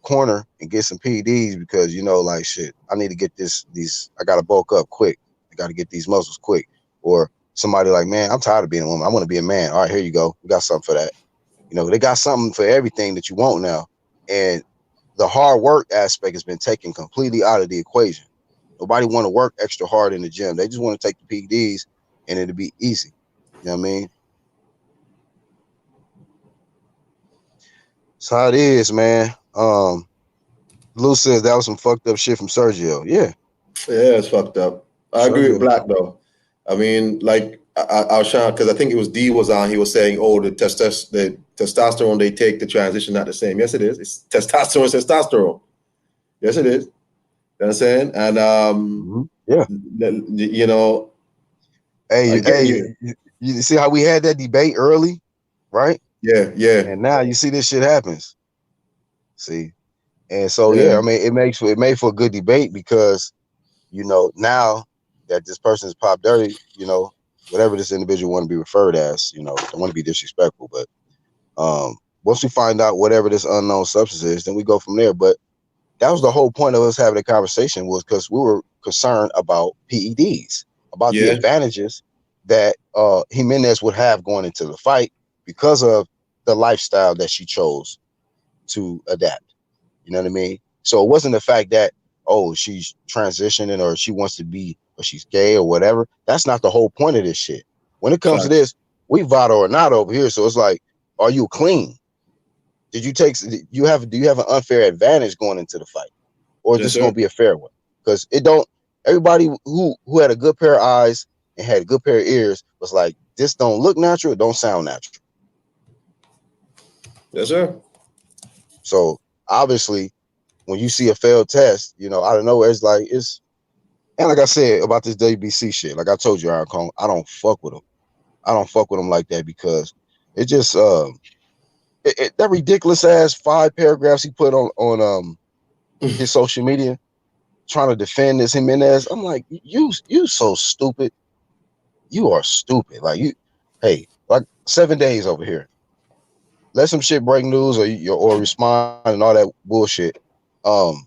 S1: corner and get some PEDs because like shit. I need to get these. I gotta bulk up quick. I gotta get these muscles quick. Or somebody like, man, I'm tired of being a woman. I want to be a man. All right, here you go. We got something for that. They got something for everything that you want now. And the hard work aspect has been taken completely out of the equation. Nobody want to work extra hard in the gym. They just want to take the PEDs and it'll be easy. You know what I mean? That's how it is, man. Lou says that was some fucked up shit from Sergio. Yeah,
S2: Yeah, it's fucked up. I agree with
S1: Sergio.
S2: Black though. I mean, like I was trying because I think it was D was on. He was saying, "Oh, the testosterone they take, the transition not the same." Yes, it is. It's testosterone, testosterone. Yes, it is. You know what I'm saying? And
S1: Yeah.
S2: you know, I
S1: Hey,
S2: get
S1: hey,
S2: you.
S1: you see how we had that debate early, right?
S2: Yeah, yeah,
S1: And now you see this shit happens. See, and so
S2: yeah.
S1: yeah, I mean, it made for a good debate because now that this person is pop dirty, whatever this individual want to be referred as, don't want to be disrespectful, but once we find out whatever this unknown substance is, then we go from there. But that was the whole point of us having a conversation was because we were concerned about PEDs, about the
S2: Yeah,
S1: advantages that Jimenez would have going into the fight because of the lifestyle that she chose to adapt. You know what I mean? So it wasn't the fact that, oh, she's transitioning or she wants to be or she's gay or whatever. That's not the whole point of this shit. When it comes to
S2: facts.
S1: this, we VADA or not over here. So it's like, are you clean? Did you take do you have an unfair advantage going into the fight? Or is
S2: Yes,
S1: this going
S2: sir.
S1: to be a fair one? Because it don't. Everybody who had a good pair of eyes and had a good pair of ears was like, this don't look natural, it don't sound natural.
S2: Yes, sir.
S1: So obviously, when you see a failed test, out of nowhere, it's and like I said about this WBC shit, like I told you, I don't fuck with them. I don't fuck with them like that because it just that ridiculous ass 5 paragraphs he put on his social media trying to defend this Jimenez. I'm like, you so stupid. You are stupid. Like hey, like 7 days over here. Let some shit break news or respond and all that bullshit. Um,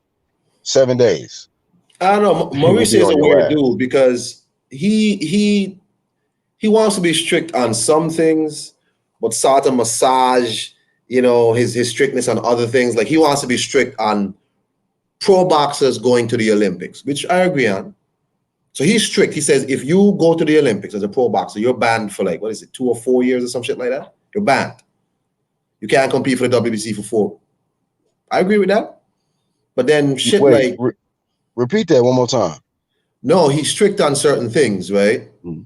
S1: 7 days.
S2: I don't know.
S1: He gonna
S2: Mauricio
S1: be
S2: is a
S1: on your
S2: weird
S1: ass.
S2: dude because he wants to be strict on some things, but sort of massage, his strictness on other things. Like he wants to be strict on pro boxers going to the Olympics, which I agree on. So he's strict. He says if you go to the Olympics as a pro boxer, you're banned for like what is it, 2 or 4 years or some shit like that. You're banned. You can't compete for the WBC for 4. I agree with that. But then shit
S1: Wait,
S2: like
S1: repeat that one more time.
S2: no, he's strict on certain things, right?
S1: Mm.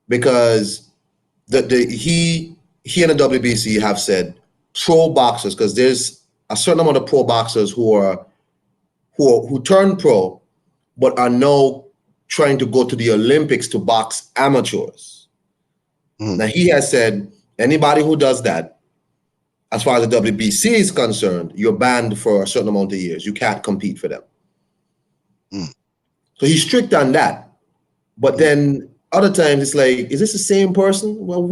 S2: Because he and the WBC have said pro boxers, because there's a certain amount of pro boxers who turn pro but are now trying to go to the Olympics to box amateurs.
S1: Mm.
S2: Now he has said anybody who does that, as far as the WBC is concerned, you're banned for a certain amount of years. You can't compete for them.
S1: Mm.
S2: So he's strict on that. But
S1: Mm.
S2: then other times it's like, is this the same person? Well,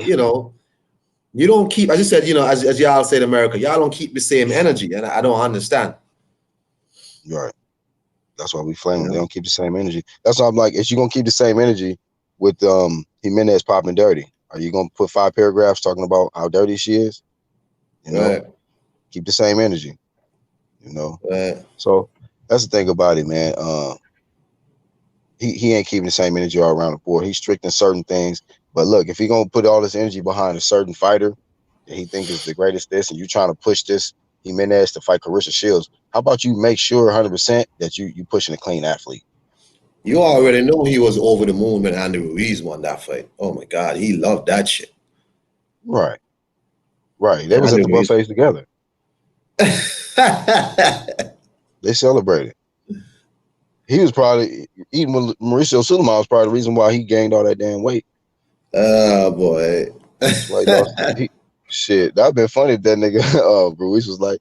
S2: you don't keep, as you said, as y'all say in America, y'all don't keep the same energy. And I don't understand.
S1: Right. That's why we flame
S2: You
S1: them. They
S2: know?
S1: don't keep the same energy. That's why I'm like, is you gonna keep the same energy with Jimenez popping dirty? Are you gonna put 5 paragraphs talking about how dirty she is? You know,
S2: Right.
S1: keep the same energy. You know,
S2: Right.
S1: so that's the thing about it, man. He ain't keeping the same energy all around the board. He's strict in certain things. But look, if he gonna put all this energy behind a certain fighter that he think is the greatest this, and you trying to push this Jimenez to fight Carissa Shields, how about you make sure 100% that you pushing a clean athlete?
S2: You
S1: You know,
S2: already know he was over the moon when Andy Ruiz won that fight. Oh my God, he loved that shit.
S1: right, right. They
S2: And
S1: was
S2: Andy
S1: at the
S2: Ruiz.
S1: buffets together. They celebrated. He was probably even with Mauricio Sulaiman was probably the reason why he gained all that damn weight.
S2: Oh boy.
S1: That's why he lost. Shit, that'd been funny if that nigga Ruiz was like,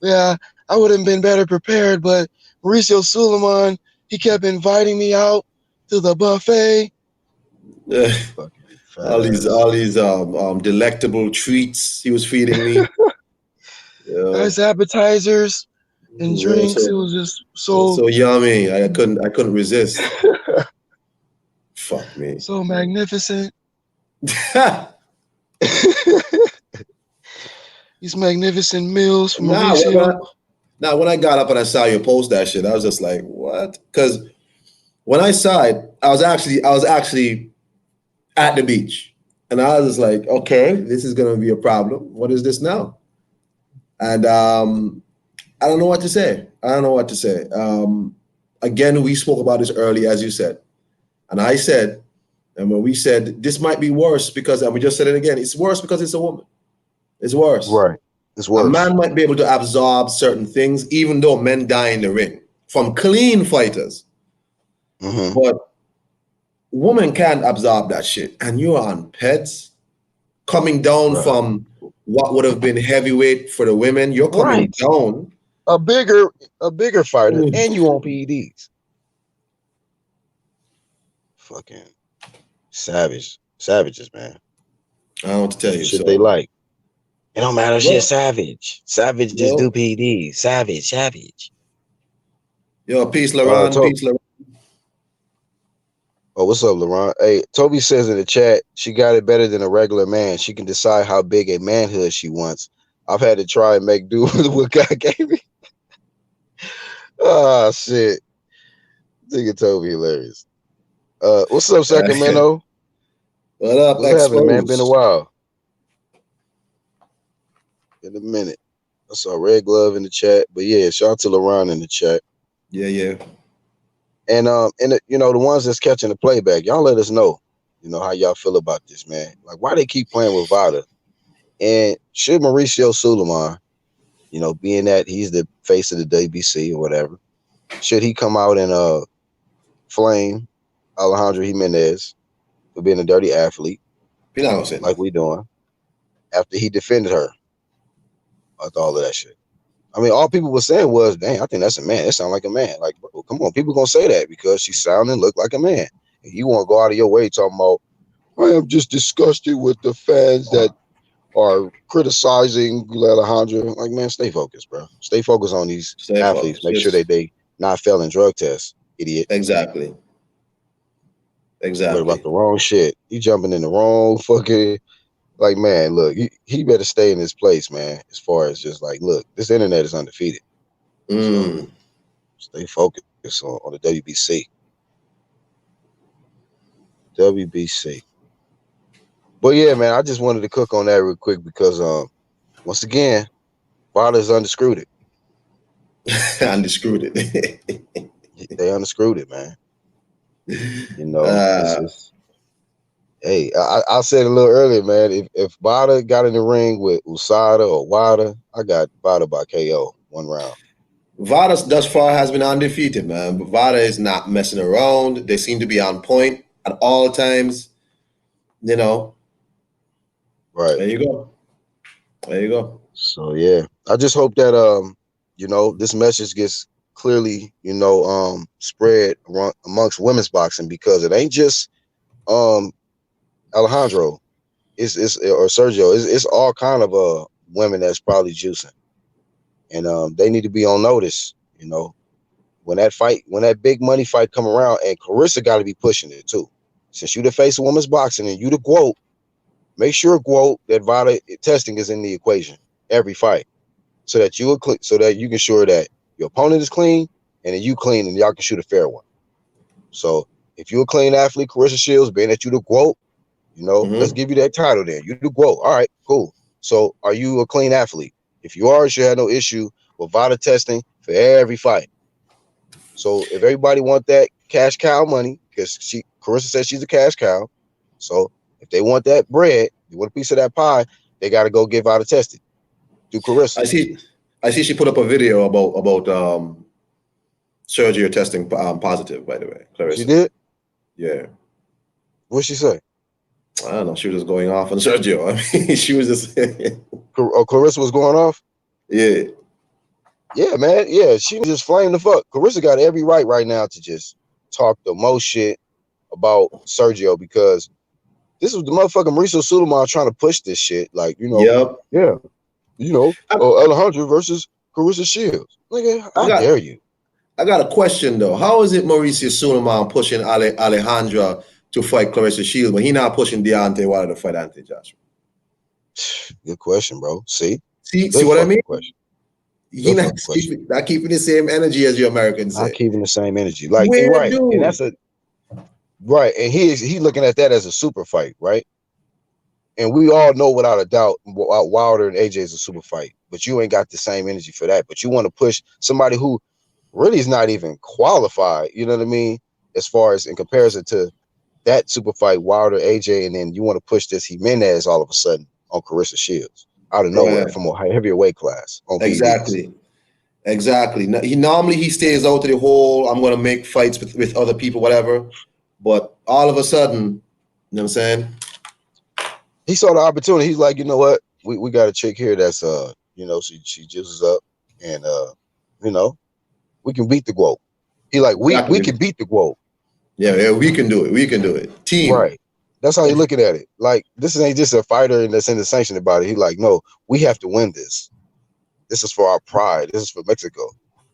S1: yeah, I would have been better prepared, but Mauricio Sulaiman, he kept inviting me out to the buffet. Fucking fat
S2: all these
S1: ass.
S2: all these delectable treats he was feeding me. Yeah.
S1: Nice appetizers and
S2: Yeah,
S1: drinks. It
S2: so
S1: was just so
S2: so yummy. I couldn't resist. Fuck me.
S1: so magnificent. These magnificent meals from
S2: Nah, when I,
S1: Mauricio.
S2: nah, when I got up and I saw you post that shit, I was just like, what? Because when I saw it, I was actually at the beach. And I was just like, okay, this is gonna be a problem. What is this now? And I don't know what to say. I don't know what to say. Again, we spoke about this early, as you said. And I said, and when we said this might be worse because, and we just said it again, it's worse because it's a woman. It's worse.
S1: Right. It's
S2: A
S1: worse.
S2: man might be able to absorb certain things, even though men die in the ring from clean fighters.
S1: Mm-hmm.
S2: But women can't absorb that shit. And you're on peds, coming down
S1: Right.
S2: from what would have been heavyweight for the women. You're coming
S1: Right.
S2: down.
S1: A bigger fighter,
S2: Mm,
S1: and you on PEDs. Fucking savages, man.
S2: I don't know what to tell
S1: That's the
S2: you.
S1: shit they
S2: So,
S1: like. It don't matter. Shit,
S2: well,
S1: savage. Savages do
S2: well,
S1: PEDs. Savage.
S2: yo, peace, Laron.
S1: To-
S2: Peace, Laron.
S1: oh, what's up, LeBron? Hey, Toby says in the chat, she got it better than a regular man. She can decide how big a manhood she wants. I've had to try and make do with what God gave me. Ah, shit. Nigga Toby hilarious. What's up, Sacramento?
S2: What up,
S1: What's happening, man? Been a
S2: exposed?
S1: while. In a minute. I saw Red Glove in the chat, but yeah, shout out to LeBron in the chat.
S2: Yeah, yeah.
S1: And the ones that's catching the playback, y'all let us know. how y'all feel about this, man. Like, why they keep playing with VADA? And should Mauricio Suleiman, being that he's the face of the WBC or whatever, should he come out and flame Alejandro Jimenez for being a dirty athlete,
S2: You're not gonna say
S1: like
S2: nothing.
S1: we doing, after he defended her after all of that shit? I mean, all people were saying was, "Dang, I think that's a man. That sound like a man." Like, bro, come on, people gonna say that because she sound and look like a man. And you want to go out of your way talking about, I am just disgusted with the fans that are criticizing Alejandro. Like, man, stay focused, bro. Stay focused on these
S2: Stay
S1: athletes.
S2: focused.
S1: Make sure that
S2: Just
S1: they not failing drug tests, idiot.
S2: exactly.
S1: You worried about
S2: Exactly.
S1: the wrong shit. You jumping in the wrong fucking. Like, man, look, he better stay in his place, man. As far as just like, look, this internet is undefeated. So
S2: Mm.
S1: stay focused on the WBC. WBC. But yeah, man, I just wanted to cook on that real quick because once again, Wilder's undisputed.
S2: And they screwed it.
S1: They undisputed it, man. It's
S2: uh,
S1: just hey, I said a little earlier, man. If Wilder got in the ring with USADA or WADA, I got Wilder by KO 1 round.
S2: VADA thus far has been undefeated, man. But VADA is not messing around. They seem to be on point at all times. You know,
S1: Right.
S2: there you go. There you go.
S1: So yeah, I just hope that this message gets clearly, spread amongst women's boxing because it ain't just um Alejandro, it's or Sergio, it's all kind of women that's probably juicing, and they need to be on notice. When that big money fight come around, and Carissa got to be pushing it too. Since you the face of women's boxing and you the quote, make sure quote that VADA testing is in the equation every fight. So that you can ensure that your opponent is clean and then you clean and y'all can shoot a fair one. So if you're a clean athlete, Carissa Shields, being that you the GOAT, let's
S2: Mm-hmm.
S1: give you that title then. You the GOAT. All right, cool. So are you a clean athlete? If you are, you should have no issue with VADA testing for every fight. So if everybody want that cash cow money, because Carissa says she's a cash cow. So if they want that bread, they want a piece of that pie, they got to go get VADA tested through Carissa.
S2: I see. I see. She put up a video about surgery or testing positive. By the way,
S1: She
S2: Clarissa.
S1: did?
S2: Yeah.
S1: What'd she say?
S2: I don't know. She was just going off on Sergio. I mean, she was just.
S1: Clarissa was going off?
S2: Yeah.
S1: Yeah, man. Yeah, she was just flaming the fuck. Clarissa got every right now to just talk the most shit about Sergio because this was the motherfucking Mauricio Suleiman trying to push this shit. Like,
S2: Yep.
S1: yeah,
S2: I,
S1: Alejandro versus Carissa Shields. Nigga,
S2: I
S1: how
S2: got
S1: dare you?
S2: I got a question though. How is it Mauricio Suleiman pushing Alejandra to fight Clarissa Shields, but he not pushing Deontay Wilder to fight Anthony Joshua?
S1: Good question, bro. See?
S2: See
S1: Good
S2: what I mean?
S1: fucking question.
S2: He
S1: Good
S2: not
S1: fucking question.
S2: keeping the same energy as you Americans
S1: Not
S2: say.
S1: keeping the same energy. Like, and
S2: Weird
S1: right. And
S2: dude.
S1: that's right. And he's looking at that as a super fight, right? And we all know without a doubt Wilder and AJ is a super fight, but you ain't got the same energy for that. But you want to push somebody who really is not even qualified, you know what I mean? As far as in comparison to that super fight, Wilder, AJ, and then you want to push this Jimenez all of a sudden on Carissa Shields out of nowhere
S2: Right.
S1: from a heavier weight class on PEDs.
S2: Exactly. Exactly. He normally he stays out of the whole I'm gonna make fights with other people, whatever. But all of a sudden, you know what I'm saying?
S1: He saw the opportunity. He's like, you know what? We got a chick here that's she juices up and you know, we can beat the GOAT. He like we
S2: Exactly.
S1: can beat the GOAT.
S2: Yeah, we can do it. We can do it. Team.
S1: Right. That's how he looking at it. Like this ain't just a fighter and that's in the sanction about it. He like, no, we have to win this. This is for our pride. This is for Mexico.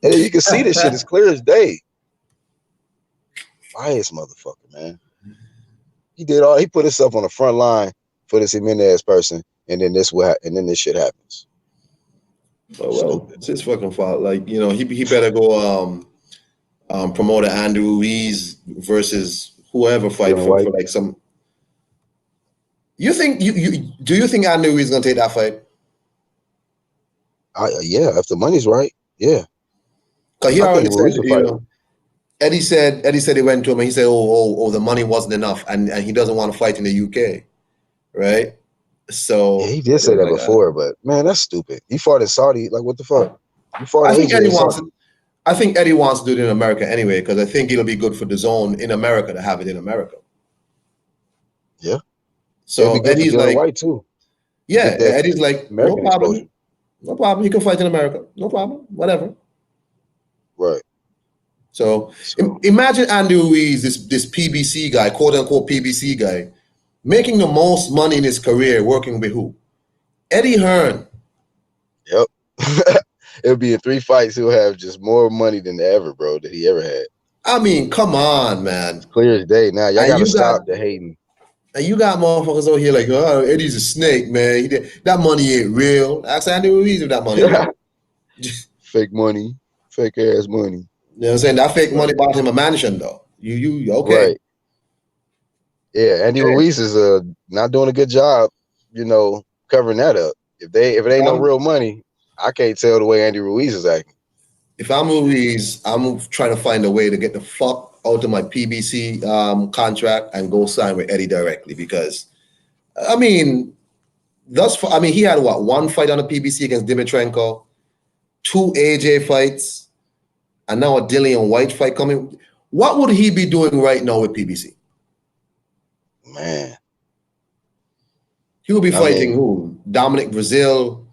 S1: And then you can see this shit as clear as day. Biased motherfucker, man. He put himself on the front line for this Jimenez person, and then and then this shit happens.
S2: Oh well,
S1: Stupid.
S2: it's his fucking fault. Like, he better go promote Andrew Ruiz versus whoever fight
S1: Dylan
S2: for
S1: White.
S2: like some. You think you do you think Andrew Ruiz is gonna take that fight?
S1: Yeah, if the money's right, yeah.
S2: Because he
S1: I
S2: already
S1: think
S2: said,
S1: Ruiz will fight.
S2: Eddie said he went to him and he said, oh, the money wasn't enough, and he doesn't want to fight in the UK, right?
S1: Yeah,
S2: So
S1: he did
S2: Eddie
S1: say
S2: was
S1: that
S2: like,
S1: before, but man, that's stupid. You fought in Saudi, like what the fuck? You fought
S2: I
S1: in
S2: think
S1: AJ
S2: Eddie
S1: in
S2: wants.
S1: Saudi.
S2: I think Eddie wants to do it in America anyway because I think it'll be good for the zone in America to have it in America.
S1: Yeah, it'll be
S2: So
S1: good for
S2: Eddie's
S1: Dylan
S2: like,
S1: White too to
S2: yeah,
S1: get that
S2: Eddie's like, no
S1: American exposure.
S2: problem, no problem. He can fight in America, no problem, whatever.
S1: Right.
S2: So
S1: So
S2: imagine Andy Ruiz, this PBC guy, quote unquote PBC guy, making the most money in his career working with who? Eddie Hearn.
S1: yep. It'll be in 3 fights. He'll have just more money than ever, bro, that he ever had.
S2: I mean, come on, man.
S1: It's clear as day. Now y'all
S2: And
S1: got to
S2: you got
S1: stop the hating.
S2: and you got motherfuckers over here like, oh, Eddie's a snake, man. That money ain't real. Ask Andy Ruiz if that money real.
S1: Fake money, fake ass money.
S2: You know what I'm saying? That fake money
S1: Right.
S2: bought him a mansion, though. You okay?
S1: Right. Yeah. Andy
S2: Okay.
S1: Ruiz is not doing a good job, covering that up. If it
S2: If
S1: ain't no
S2: I'm
S1: real money, I can't tell the way Andy Ruiz is acting.
S2: if I'm Ruiz, I'm trying to find a way to get the fuck out of my PBC contract and go sign with Eddie directly because I mean, he had what, one fight on the PBC against Dimitrenko, two AJ fights, and now a Dillian White fight coming. What would he be doing right now with PBC?
S1: Man.
S2: He would be
S1: I
S2: fighting
S1: mean,
S2: who? Dominic Brazil.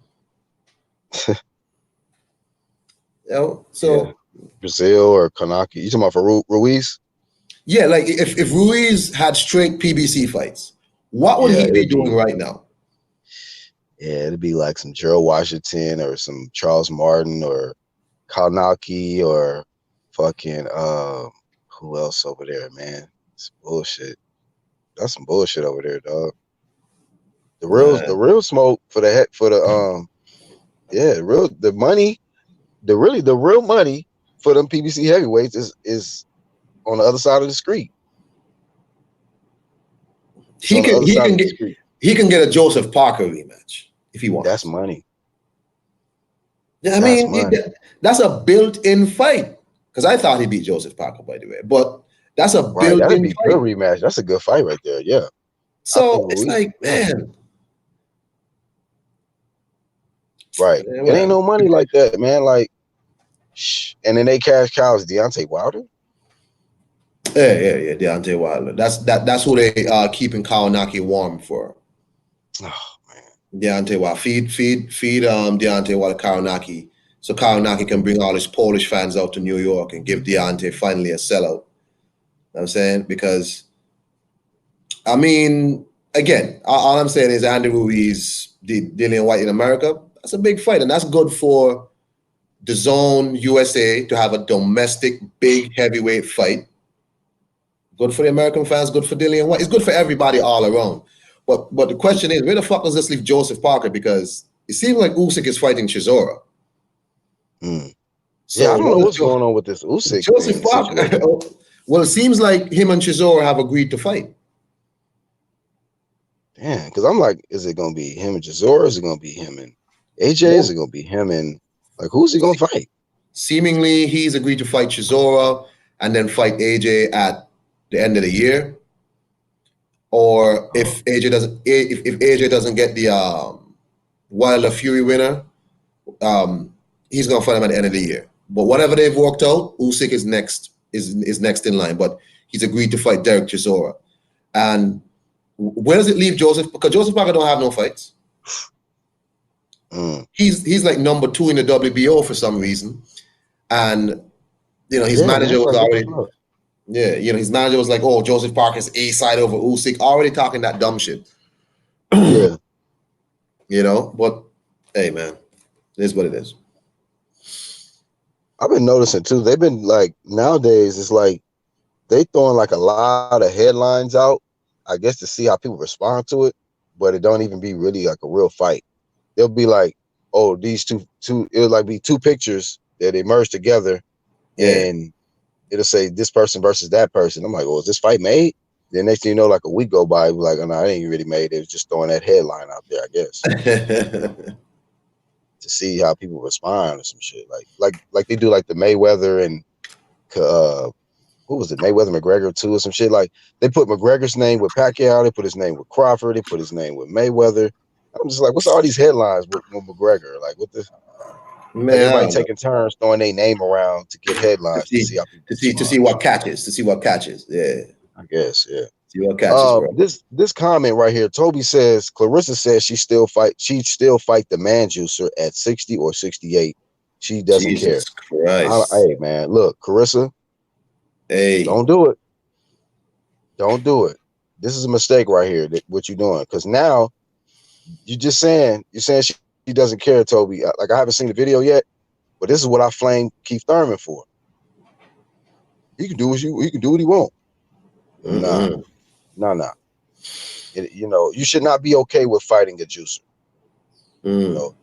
S1: yeah.
S2: So
S1: Brazil or Kanaki. You talking about for Ruiz?
S2: yeah, like if Ruiz had straight PBC fights, what would
S1: Yeah,
S2: he be doing right now?
S1: it'd be like some Gerald Washington or some Charles Martin or Kanaki or fucking who else over there, man? It's bullshit. That's some bullshit over there, dog. The
S2: Man,
S1: real smoke for the heck for the yeah, the money, the real money for them PBC heavyweights is on the other side of the street. It's
S2: he
S1: on the
S2: can
S1: other
S2: he
S1: side
S2: can
S1: of the
S2: get
S1: street.
S2: he can get a Joseph Parker rematch if he
S1: That's
S2: wants.
S1: money.
S2: Yeah, I
S1: That's
S2: mean
S1: money.
S2: that's a built-in fight because I thought he beat Joseph Parker by the way, but that's a
S1: Right. That'd
S2: built-in
S1: be a good
S2: fight.
S1: rematch. That's a good fight right there. Yeah. I think
S2: So it's
S1: Ruiz.
S2: like,
S1: Yeah.
S2: man,
S1: Right. It ain't
S2: whatever.
S1: no money like that, man. Like, shh. And then they cash cows Deontay Wilder.
S2: Yeah, Deontay Wilder. That's who they are keeping Kawanaki warm for.
S1: Oh man.
S2: Deontay Wilder. Feed Deontay Wilder Kawanaki so Kawanaki can bring all his Polish fans out to New York and give Deontay finally a sellout. You know what I'm saying? Because I mean, again, all I'm saying is Andy Ruiz, Dillian White in America, that's a big fight, and that's good for the Zone USA to have a domestic big heavyweight fight. Good for the American fans, good for Dillian White. It's good for everybody all around. But the question is, where the fuck does this leave Joseph Parker? Because it seems like Usyk is fighting Chisora.
S1: Mm. Yeah, I
S2: So
S1: don't
S2: what
S1: know
S2: is
S1: what's going on with this Usyk
S2: Joseph
S1: thing
S2: Parker?
S1: situation.
S2: Well, it seems like him and Chisora have agreed to fight.
S1: Damn, because I'm like, is it gonna be him and Chisora? Is it gonna be him and AJ? Is
S2: No.
S1: it gonna be him and like who's he gonna fight?
S2: Seemingly, he's agreed to fight Chisora and then fight AJ at the end of the year. Or
S1: Oh,
S2: if AJ doesn't get the Wilder Fury winner, he's gonna fight him at the end of the year. But whatever they've worked out, Usyk is next in line. But he's agreed to fight Derek Chisora. And where does it leave Joseph? Because Joseph Parker don't have no fights.
S1: mm.
S2: He's like number 2 in the WBO for some reason. And his
S1: Yeah, man.
S2: manager was
S1: Like what the
S2: already
S1: fuck?
S2: his manager was like, oh, Joseph Parker's A side over Usyk, already talking that dumb shit.
S1: Yeah,
S2: But hey man, it is what it is.
S1: I've been noticing too. They've been like nowadays. It's like they throwing like a lot of headlines out, I guess to see how people respond to it, but it don't even be really like a real fight. They'll be like, oh, these two it'll like be two pictures that they merge together
S2: Yeah.
S1: and it'll say this person versus that person. I'm like, oh, is this fight made? Then next thing you know, like a week go by, we're like, oh no, it ain't really made. It was just throwing that headline out there, I guess, to see how people respond or some shit. Like they do like the Mayweather and who was it, Mayweather McGregor 2 or some shit. Like they put McGregor's name with Pacquiao, they put his name with Crawford, they put his name with Mayweather. I'm just like, what's all these headlines with McGregor? Like what the like
S2: Man, I
S1: everybody
S2: don't know.
S1: taking turns throwing their name around to get
S2: To
S1: headlines to
S2: see
S1: see how people
S2: to
S1: respond.
S2: see what catches. To see what catches. Yeah.
S1: I guess, yeah.
S2: See what catches, bro.
S1: This comment right here, Toby says Clarissa says she'd still fight the man juicer at 60 or 68. She doesn't care.
S2: Jesus Christ.
S1: Hey man, look, Clarissa,
S2: Hey.
S1: don't do it. Don't do it. This is a mistake right here. What you're doing, because now you're saying she doesn't care, Toby. Like I haven't seen the video yet, but this is what I flame Keith Thurman for. He can do what he want. Nah,
S2: Mm-mm.
S1: nah. You should not be okay with fighting a juicer. You
S2: Mm.
S1: know,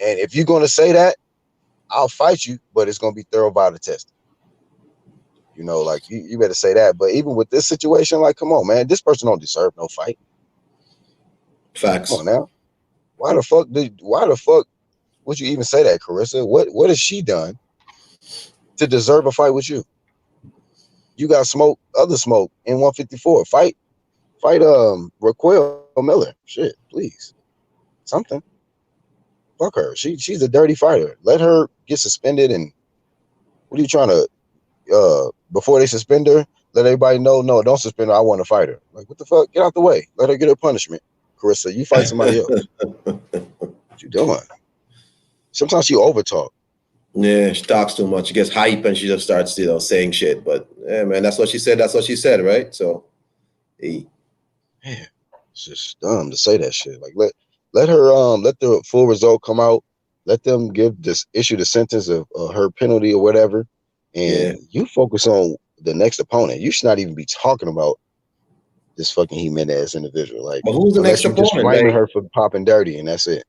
S1: and if you're gonna say that, I'll fight you, but it's gonna be thorough VADA tested. Like you better say that. But even with this situation, like, come on, man, this person don't deserve no fight. Come on
S2: Facts.
S1: now. Why the fuck would you even say that, Carissa? What has she done to deserve a fight with you? You got other smoke in 154. Fight Raquel Miller. Shit, please. Something. Fuck her. She's a dirty fighter. Let her get suspended. And what are you trying to before they suspend her, let everybody know, no, don't suspend her. I want to fight her. Like, what the fuck? Get out the way. Let her get her punishment. Carissa, you fight somebody else. What you doing? Sometimes you overtalk.
S2: Yeah, she talks too much. She gets hype and she just starts, saying shit. But yeah, man, that's what she said. That's what she said, right? So, hey.
S1: Man, it's just dumb to say that shit. Like let the full result come out. Let them issue the sentence of her penalty or whatever,
S2: Yeah.
S1: and you focus on the next opponent. You should not even be talking about this fucking Jimenez individual. Like
S2: But who's the next
S1: unless you just
S2: opponent?
S1: flaming
S2: Like,
S1: her for popping dirty, and that's it.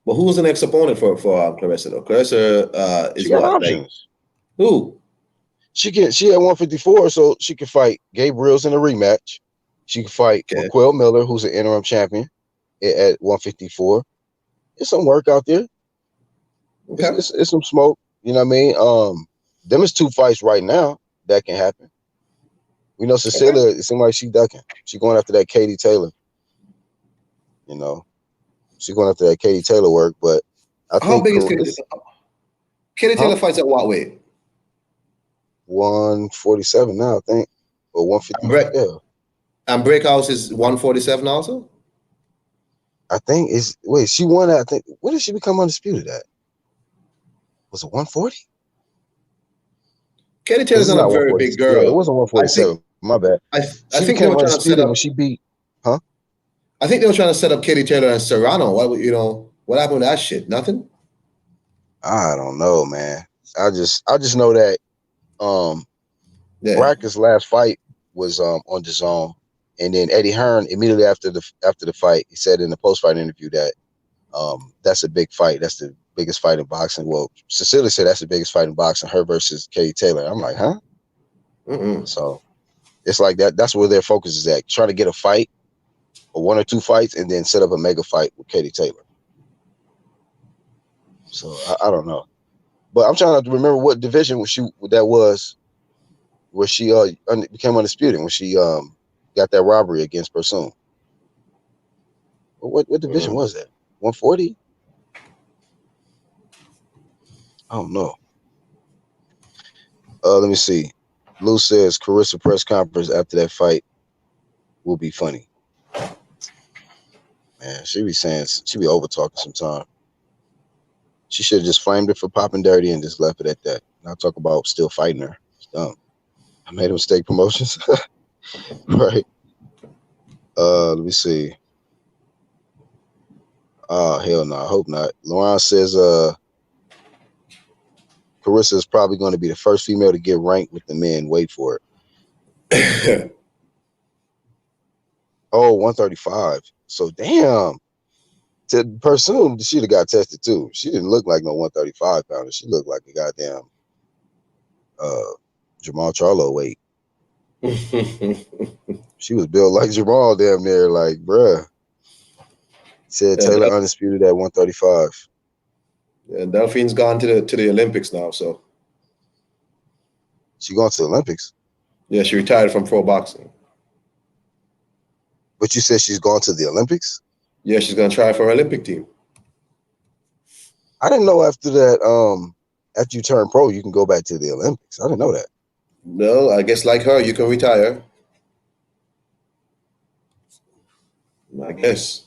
S2: but who's the next opponent for Clarissa though? Clarissa
S1: She
S2: is
S1: got
S2: what? Like
S1: options.
S2: who?
S1: She had 154, so she could fight Gabriel's in a rematch. She could fight
S2: Okay.
S1: Raquel Miller, who's an interim champion at 154. It's some work out there.
S2: Okay.
S1: It's some smoke. You know what I mean? Them is two fights right now that can happen. We know
S2: Okay.
S1: Cecilia, it seems like she ducking. She going after that Katie Taylor. You know, she going after that Katie Taylor work, but I
S2: How
S1: think
S2: big is
S1: it's
S2: Katie
S1: huh
S2: Taylor fights at what weight?
S1: 147 now, I think, or
S2: And
S1: 150.
S2: break
S1: Yeah,
S2: and Breakhouse is 147 also.
S1: I think it's wait. She won. I think. What did she become undisputed at? Was it 140?
S2: Katie
S1: Because
S2: Taylor's
S1: it's
S2: not a
S1: not
S2: very
S1: 140.
S2: big
S1: Yeah, it
S2: girl.
S1: wasn't
S2: I think
S1: 147. My bad.
S2: I
S1: She
S2: think they
S1: became
S2: were trying to set
S1: undisputed when
S2: up.
S1: she beat. Huh?
S2: I think they were trying to set up Katie Taylor and Serrano. What happened with that shit? Nothing.
S1: I don't know, man. I just know that um
S2: Yeah.
S1: Brackett's last fight was on the zone, and then Eddie Hearn immediately after the fight, he said in the post fight interview that that's a big fight. That's the biggest fight in boxing. Well, Cecilia said that's the biggest fight in boxing, her versus Katie Taylor. I'm like, huh?
S2: Mm-mm.
S1: So it's like that. That's where their focus is at, trying to get a fight or one or two fights, and then set up a mega fight with Katie Taylor. So I don't know, but I'm trying to remember what division that was where she became undisputed when she got that robbery against Pursoon. What division
S2: Mm-mm.
S1: was that? 140? I don't know. Let me see. Lou says Carissa press conference after that fight will be funny. Man, she be over talking sometimes. She should have just flamed her for popping dirty and just left it at that. Not talk about still fighting her. It's dumb. I made a mistake promotions. Right. Let me see. Oh hell no, I hope not. Lauren says Carissa is probably going to be the first female to get ranked with the men. Wait for it. Oh, 135. So damn. To Pursoon, she'd have got tested too. She didn't look like no 135 pounder. She looked like a goddamn uh Jamal Charlo weight. She was built like Jamal damn near, like, bruh. Said
S2: Yeah,
S1: Taylor undisputed at 135.
S2: Delphine's gone to the Olympics now, so
S1: She going to the Olympics.
S2: Yeah, she retired from pro boxing.
S1: But you said she's going to the Olympics?
S2: Yeah, she's gonna try for her Olympic team.
S1: I didn't know after that, after you turn pro, you can go back to the Olympics. I didn't know that.
S2: No, I guess like her, you can retire. I guess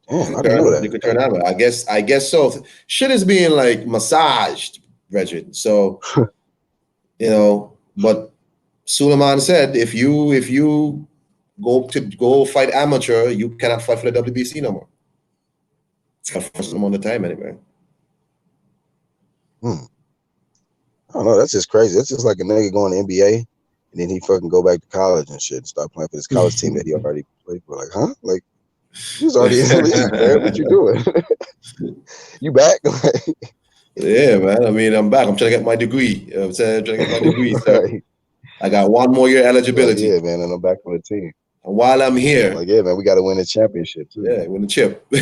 S1: Damn, I didn't know
S2: you
S1: that.
S2: can turn amateur. I guess so. Shit is being like massaged, Bridget. So but Suleiman said if you go fight amateur, you cannot fight for the WBC no more. It's the first amount of time anyway.
S1: Hmm. I don't know. That's just crazy. That's just like a nigga going to NBA and then he fucking go back to college and shit and start playing for this college team that he already played for. Like, huh? Like, you was already in the league, man. What you doing? You back?
S2: Yeah, man. I mean, I'm back. I'm trying to get my degree. I'm saying, I'm trying to get my degree, sir.
S1: Right.
S2: I got one more year
S1: Like,
S2: eligibility.
S1: yeah, man, and I'm back on the team.
S2: And while I'm here,
S1: Like, yeah, man, we got to win the championship too,
S2: yeah,
S1: man.
S2: win the chip.
S1: We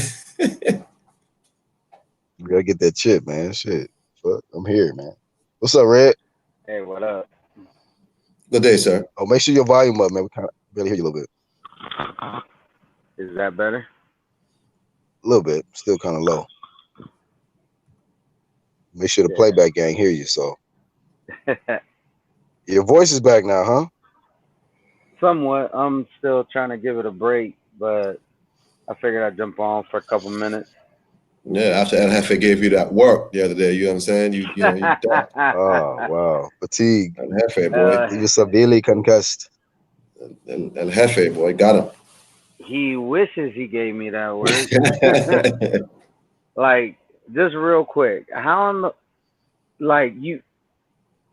S1: gotta get that chip, man. Shit, fuck, I'm here, man. What's up, Red?
S3: Hey, what up?
S2: Good day, sir.
S1: Oh, make sure your volume up, man. We kind of barely hear you a little bit.
S3: Is that better?
S1: A little bit, still kind of low. Make sure the
S3: Yeah.
S1: playback gang hear you. So your voice is back now, huh?
S3: Somewhat. I'm still trying to give it a break, but I figured I'd jump on for a couple minutes.
S2: Yeah, after El Jefe gave you that work the other day, you know what I'm saying? You done.
S1: Oh wow, fatigue.
S2: El Jefe, boy.
S1: He was severely concussed.
S2: El Jefe, boy, got
S3: He wishes he gave me that work.
S2: him.
S3: Like, just real quick, how in the, like you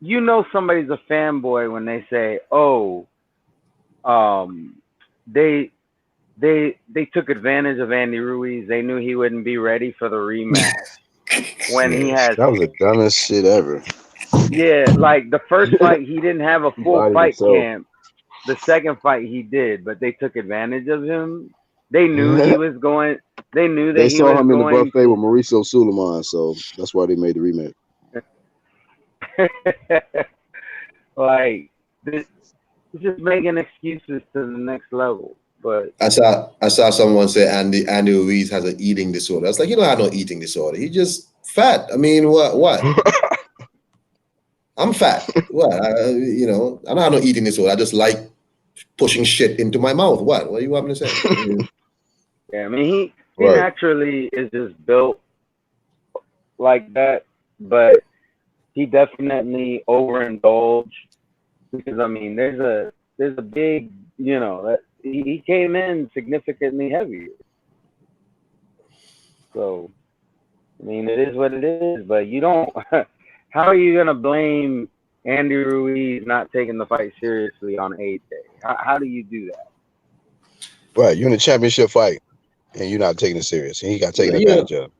S3: know somebody's a fanboy when they say, "Oh, um, they they took advantage of Andy Ruiz. They knew he wouldn't be ready for the rematch when he
S1: Yes,
S3: has."
S1: that was the dumbest shit ever.
S3: Yeah, like the first fight he didn't have a
S1: He
S3: full
S1: bodied
S3: fight
S1: himself.
S3: camp. The second fight he did, but they took advantage of him. They knew he was going. They knew that
S1: They
S3: he
S1: saw
S3: was
S1: him in the
S3: going.
S1: buffet with Mauricio Suleiman, so that's why they made the rematch.
S3: Like this, it's just making excuses to the next level. But
S2: I saw someone say Andy Ruiz has an eating disorder. I was like, he don't have no eating disorder. He just fat. I mean, what? I'm fat. What? I don't have no eating disorder. I just like pushing shit into my mouth. What? What do you want me to say? I mean,
S3: yeah, I mean he
S1: Right.
S3: naturally is just built like that, but he definitely overindulged because I mean there's a big that he came in significantly heavier. So I mean it is what it is, but you don't. How are you gonna blame Andy Ruiz not taking the fight seriously on AJ? How do you do that?
S1: Right. You're in a championship fight and you're not taking it serious, and he got taken
S2: you know,
S1: advantage of.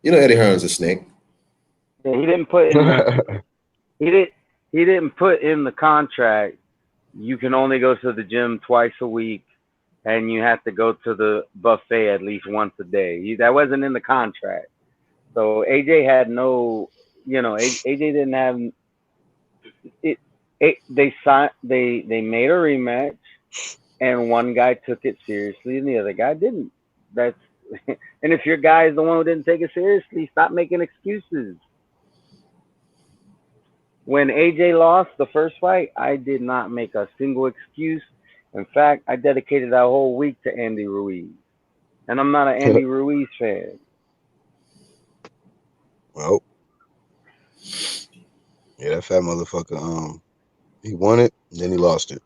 S2: Eddie Hearn's a snake.
S3: Yeah, he didn't put in the he did he didn't put in the contract. You can only go to the gym twice a week, and you have to go to the buffet at least once a day. That wasn't in the contract. So AJ had no, AJ didn't have it. They signed. They made a rematch, and one guy took it seriously, and the other guy didn't. That's and if your guy is the one who didn't take it seriously, stop making excuses. When AJ lost the first fight, I did not make a single excuse. In fact, I dedicated that whole week to Andy Ruiz. And I'm not an Andy Ruiz fan.
S1: Well, yeah, that fat motherfucker. He won it, then he lost it.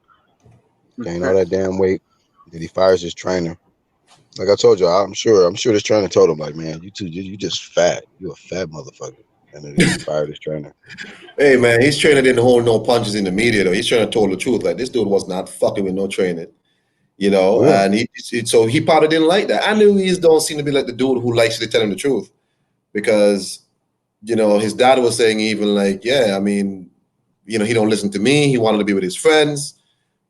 S1: Gained all that damn weight. Then he fires his trainer. Like I told you, I'm sure this trainer told him, like, man, you just fat. You a fat motherfucker. And then he fired his trainer.
S2: Hey man, his trainer didn't hold no punches in the media though. His trainer told the truth. Like this dude was not fucking with no training.
S1: Yeah.
S2: And so he probably didn't like that. I knew he don't seem to be like the dude who likes to tell him the truth, because his dad was saying even like, yeah, I mean, he don't listen to me. He wanted to be with his friends,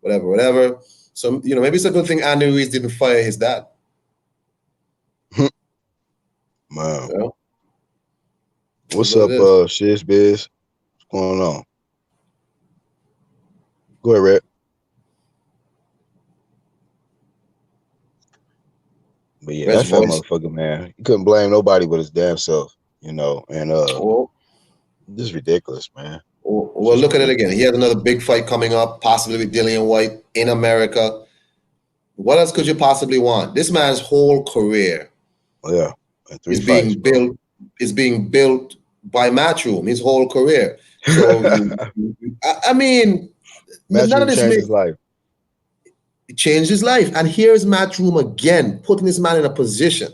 S2: whatever. So maybe it's a good thing Andy Ruiz didn't fire his dad.
S1: Man.
S2: You know?
S1: What's
S2: What
S1: up,
S2: it is.
S1: Shiz Biz? What's going on? Go ahead, Red. But yeah,
S2: Red's
S1: that fat
S2: voice.
S1: motherfucker, man. You couldn't blame nobody but his damn self, and
S2: Oh,
S1: this is ridiculous, man. It's
S2: well,
S1: just
S2: look at it again.
S1: ridiculous.
S2: He has another big fight coming up, possibly with Dillian White in America. What else could you possibly want? This man's whole career
S1: Oh, yeah. And three
S2: is
S1: fights,
S2: being
S1: bro.
S2: built by Matchroom. His whole career. So I mean, none of
S1: Matchroom
S2: this
S1: changed
S2: makes
S1: his life.
S2: it changed his life. And here's Matchroom again, putting this man in a position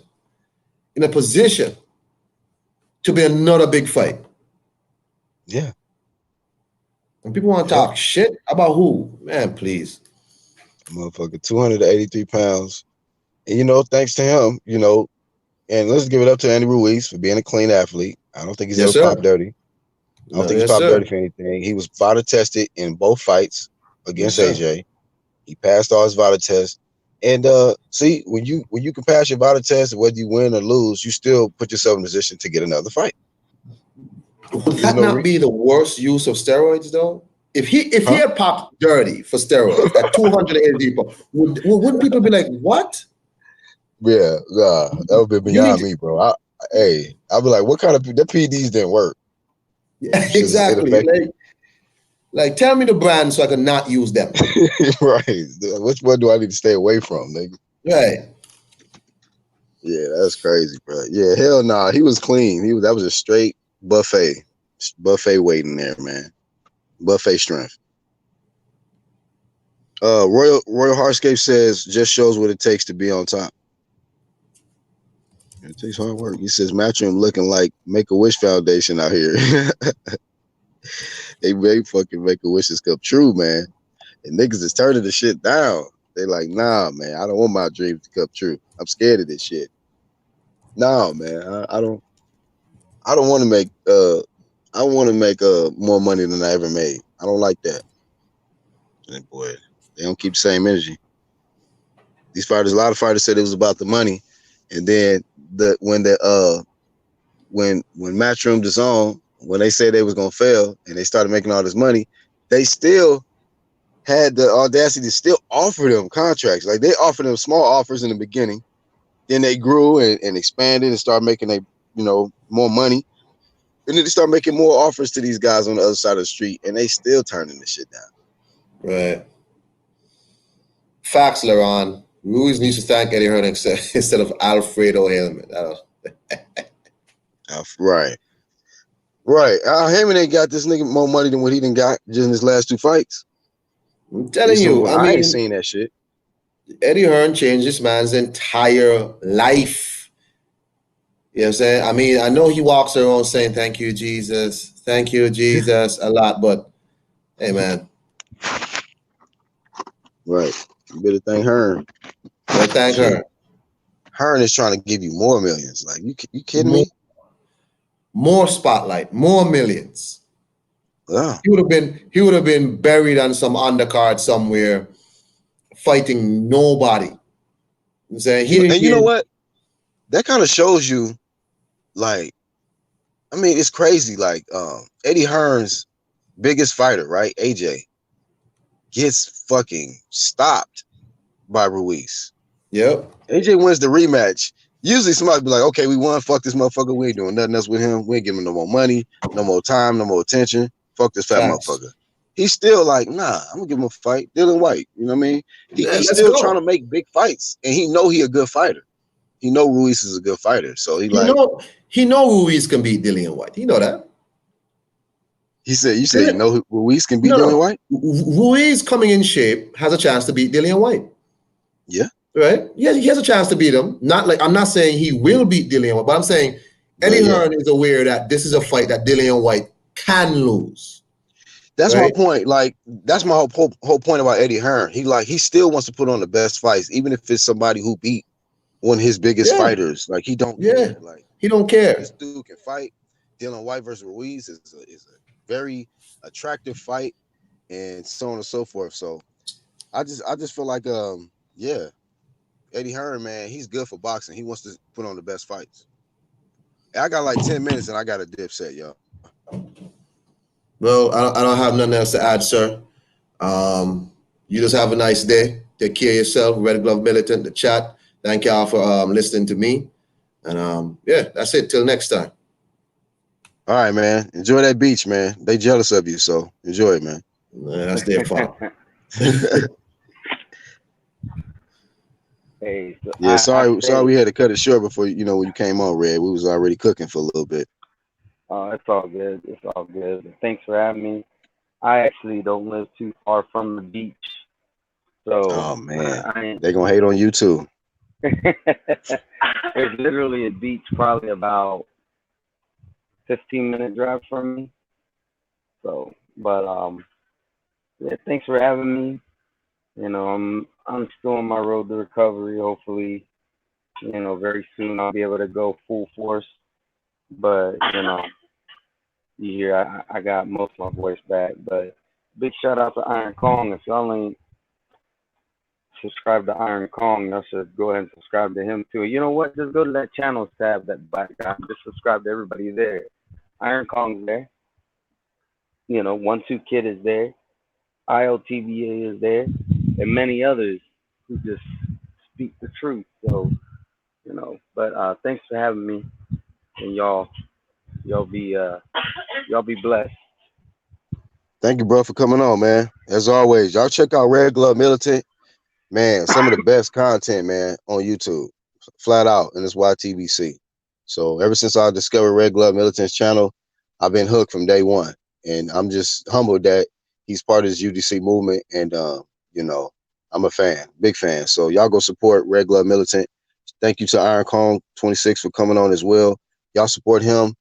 S2: to be another big fight.
S1: Yeah.
S2: And people want to
S1: Yep.
S2: talk shit about who? Man, please.
S1: Motherfucker, 283 pounds. And, thanks to him, and let's give it up to Andy Ruiz for being a clean athlete. I don't think he's
S2: Yes,
S1: ever popped
S2: sir.
S1: dirty. I don't
S2: No,
S1: think he's
S2: yes,
S1: popped
S2: sir.
S1: dirty for anything. He was VADA tested in both fights
S2: Yes,
S1: against
S2: sir.
S1: AJ. He passed all his VADA tests. And see, when you can pass your VADA test, whether you win or lose, you still put yourself in a position to get another fight.
S2: Would
S1: There's
S2: that
S1: no
S2: not be
S1: reason.
S2: the worst use of steroids though? If he
S1: Huh?
S2: had popped dirty for steroids at 280 people, wouldn't people be like, what?
S1: Yeah, nah, that would be
S2: You need
S1: beyond
S2: to,
S1: me, bro. I'd be like, what kind of the PDs didn't work?
S2: yeah,
S1: Them shit is
S2: exactly.
S1: ineffective.
S2: Like tell me the brand so I can not use them.
S1: Right. Which one do I need to stay away from, nigga?
S2: Right.
S1: Yeah, that's crazy, bro. Yeah, hell nah. He was clean. That was a straight buffet waiting there, man. Buffet strength. Royal Hardscape says just shows what it takes to be on top. It takes hard work. He says Matchroom looking like Make a Wish Foundation out here. They make fucking Make a Wishes come true, man. And niggas is turning the shit down. They like, nah, man. I don't want my dreams to come true. I'm scared of this shit. Nah, man. I don't. I don't want to make. I want to make more money than I ever made. I don't like that. And boy, they don't keep the same energy. These fighters, a lot of fighters said it was about the money, and then when Matchroom DAZN, when they said they was gonna fail and they started making all this money, they still had the audacity to still offer them contracts. Like they offered them small offers in the beginning, then they grew and expanded and started making more money. And then they start making more offers to these guys on the other side of the street, and they still turning this shit down.
S2: Right. Facts, Laron. Ruiz needs to thank Eddie Hearn instead of Alfredo Hellman.
S1: Right. Right. Heyman ain't got this nigga more money than what he done got just in his last two fights.
S2: I'm telling you, I
S1: I ain't
S2: mean,
S1: seen that shit.
S2: Eddie Hearn changed this man's entire life. You know what I'm saying? I mean, I know he walks around saying thank you, Jesus, a lot, but hey man,
S1: Right. You better thank Hearn.
S2: yeah, thank
S1: Shit.
S2: her.
S1: Hearn is trying to give you more millions. Like, you kidding
S2: More,
S1: me?
S2: more spotlight, more millions.
S1: Yeah.
S2: He would have been buried on some undercard somewhere, fighting nobody. You know what I'm saying he didn't
S1: And you know
S2: get
S1: what? That kind of shows you, like, I mean, it's crazy. Like, Eddie Hearn's biggest fighter, right? AJ, gets fucking stopped by Ruiz.
S2: yep.
S1: AJ wins the rematch. Usually somebody be like, okay, we won. Fuck this motherfucker. We ain't doing nothing else with him. We ain't giving him no more money, no more time, no more attention. Fuck this fat
S2: Facts.
S1: motherfucker. He's still like, nah, I'm gonna give him a fight. Dylan White. You know what I mean?
S2: Yeah,
S1: He's
S2: let's
S1: still trying
S2: go.
S1: to make big fights. And he know he a good fighter. He know Ruiz is a good fighter. So
S2: He know he know Ruiz can beat Dillian White. He know that.
S1: you said you
S2: Dillian,
S1: know Ruiz can beat
S2: no,
S1: Dylan
S2: no.
S1: White?
S2: Ruiz coming in shape has a chance to beat Dillian White.
S1: Yeah.
S2: Right? Yeah, he has a chance to beat him. Not like I'm not saying he will beat Dillian White, but I'm saying
S1: But
S2: Eddie
S1: yeah.
S2: Hearn is aware that this is a fight that Dillian White can lose.
S1: That's my
S2: Right?
S1: point. Like, that's my whole point about Eddie Hearn. He still wants to put on the best fights, even if it's somebody who beat one of his biggest
S2: Yeah,
S1: fighters. Like, he don't
S2: yeah.
S1: care. Like,
S2: He don't
S1: this
S2: care.
S1: dude can fight. Dylan White versus Ruiz is a very attractive fight, and so on and so forth. So I just feel like yeah, Eddie Hearn, man, he's good for boxing. He wants to put on the best fights. And I got like 10 minutes and I got a dip set, y'all.
S2: Well, I don't have nothing else to add, sir. You just have a nice day. Take care of yourself. Red Glove Militant, the chat. Thank y'all for listening to me. And yeah, that's it. Till next time.
S1: All right, man. Enjoy that beach, man. They jealous of you, so enjoy it, man.
S2: That's their fault.
S3: Hey, so
S1: Yeah,
S3: I
S1: sorry
S3: say,
S1: we had to cut it short before when you came on, Red. We was already cooking for a little bit.
S3: it's all good. It's all good. Thanks for having me. I actually don't live too far from the beach, so
S1: Oh man.
S3: I ain't.
S1: They gonna hate on you too.
S3: There's literally a beach probably about 15-minute drive from me. So, but yeah, thanks for having me. I'm still on my road to recovery. Hopefully, very soon I'll be able to go full force. But you hear I got most of my voice back. But big shout out to Iron Kong. If y'all ain't subscribed to Iron Kong, y'all should go ahead and subscribe to him too. You know what? Just go to that channels tab, that black guy. Just subscribe to everybody there. Iron Kong's there. 1-2 Kid is there. IOTBA is there, and many others who just speak the truth. So, but thanks for having me, and y'all be blessed.
S1: Thank you, bro, for coming on, man. As always, y'all check out Red Glove Militant. Man, some of the best content, man, on YouTube. Flat out, and it's YTBC. So ever since I discovered Red Glove Militant's channel, I've been hooked from day one. And I'm just humbled that he's part of this UDC movement. And I'm a fan, big fan. So y'all go support Red Glove Militant. Thank you to Iron Kong 26 for coming on as well. Y'all support him.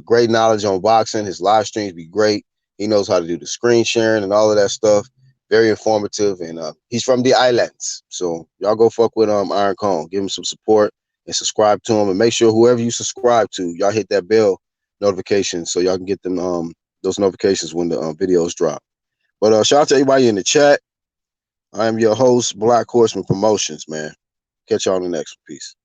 S1: Great knowledge on boxing. His live streams be great. He knows how to do the screen sharing and all of that stuff. Very informative, and he's from the islands. So y'all go fuck with Iron Kong. Give him some support and subscribe to him, and make sure whoever you subscribe to, y'all hit that bell notification so y'all can get them those notifications when the videos drop. But shout out to everybody in the chat. I am your host, Black Horseman Promotions, man. Catch y'all on the next one. Peace.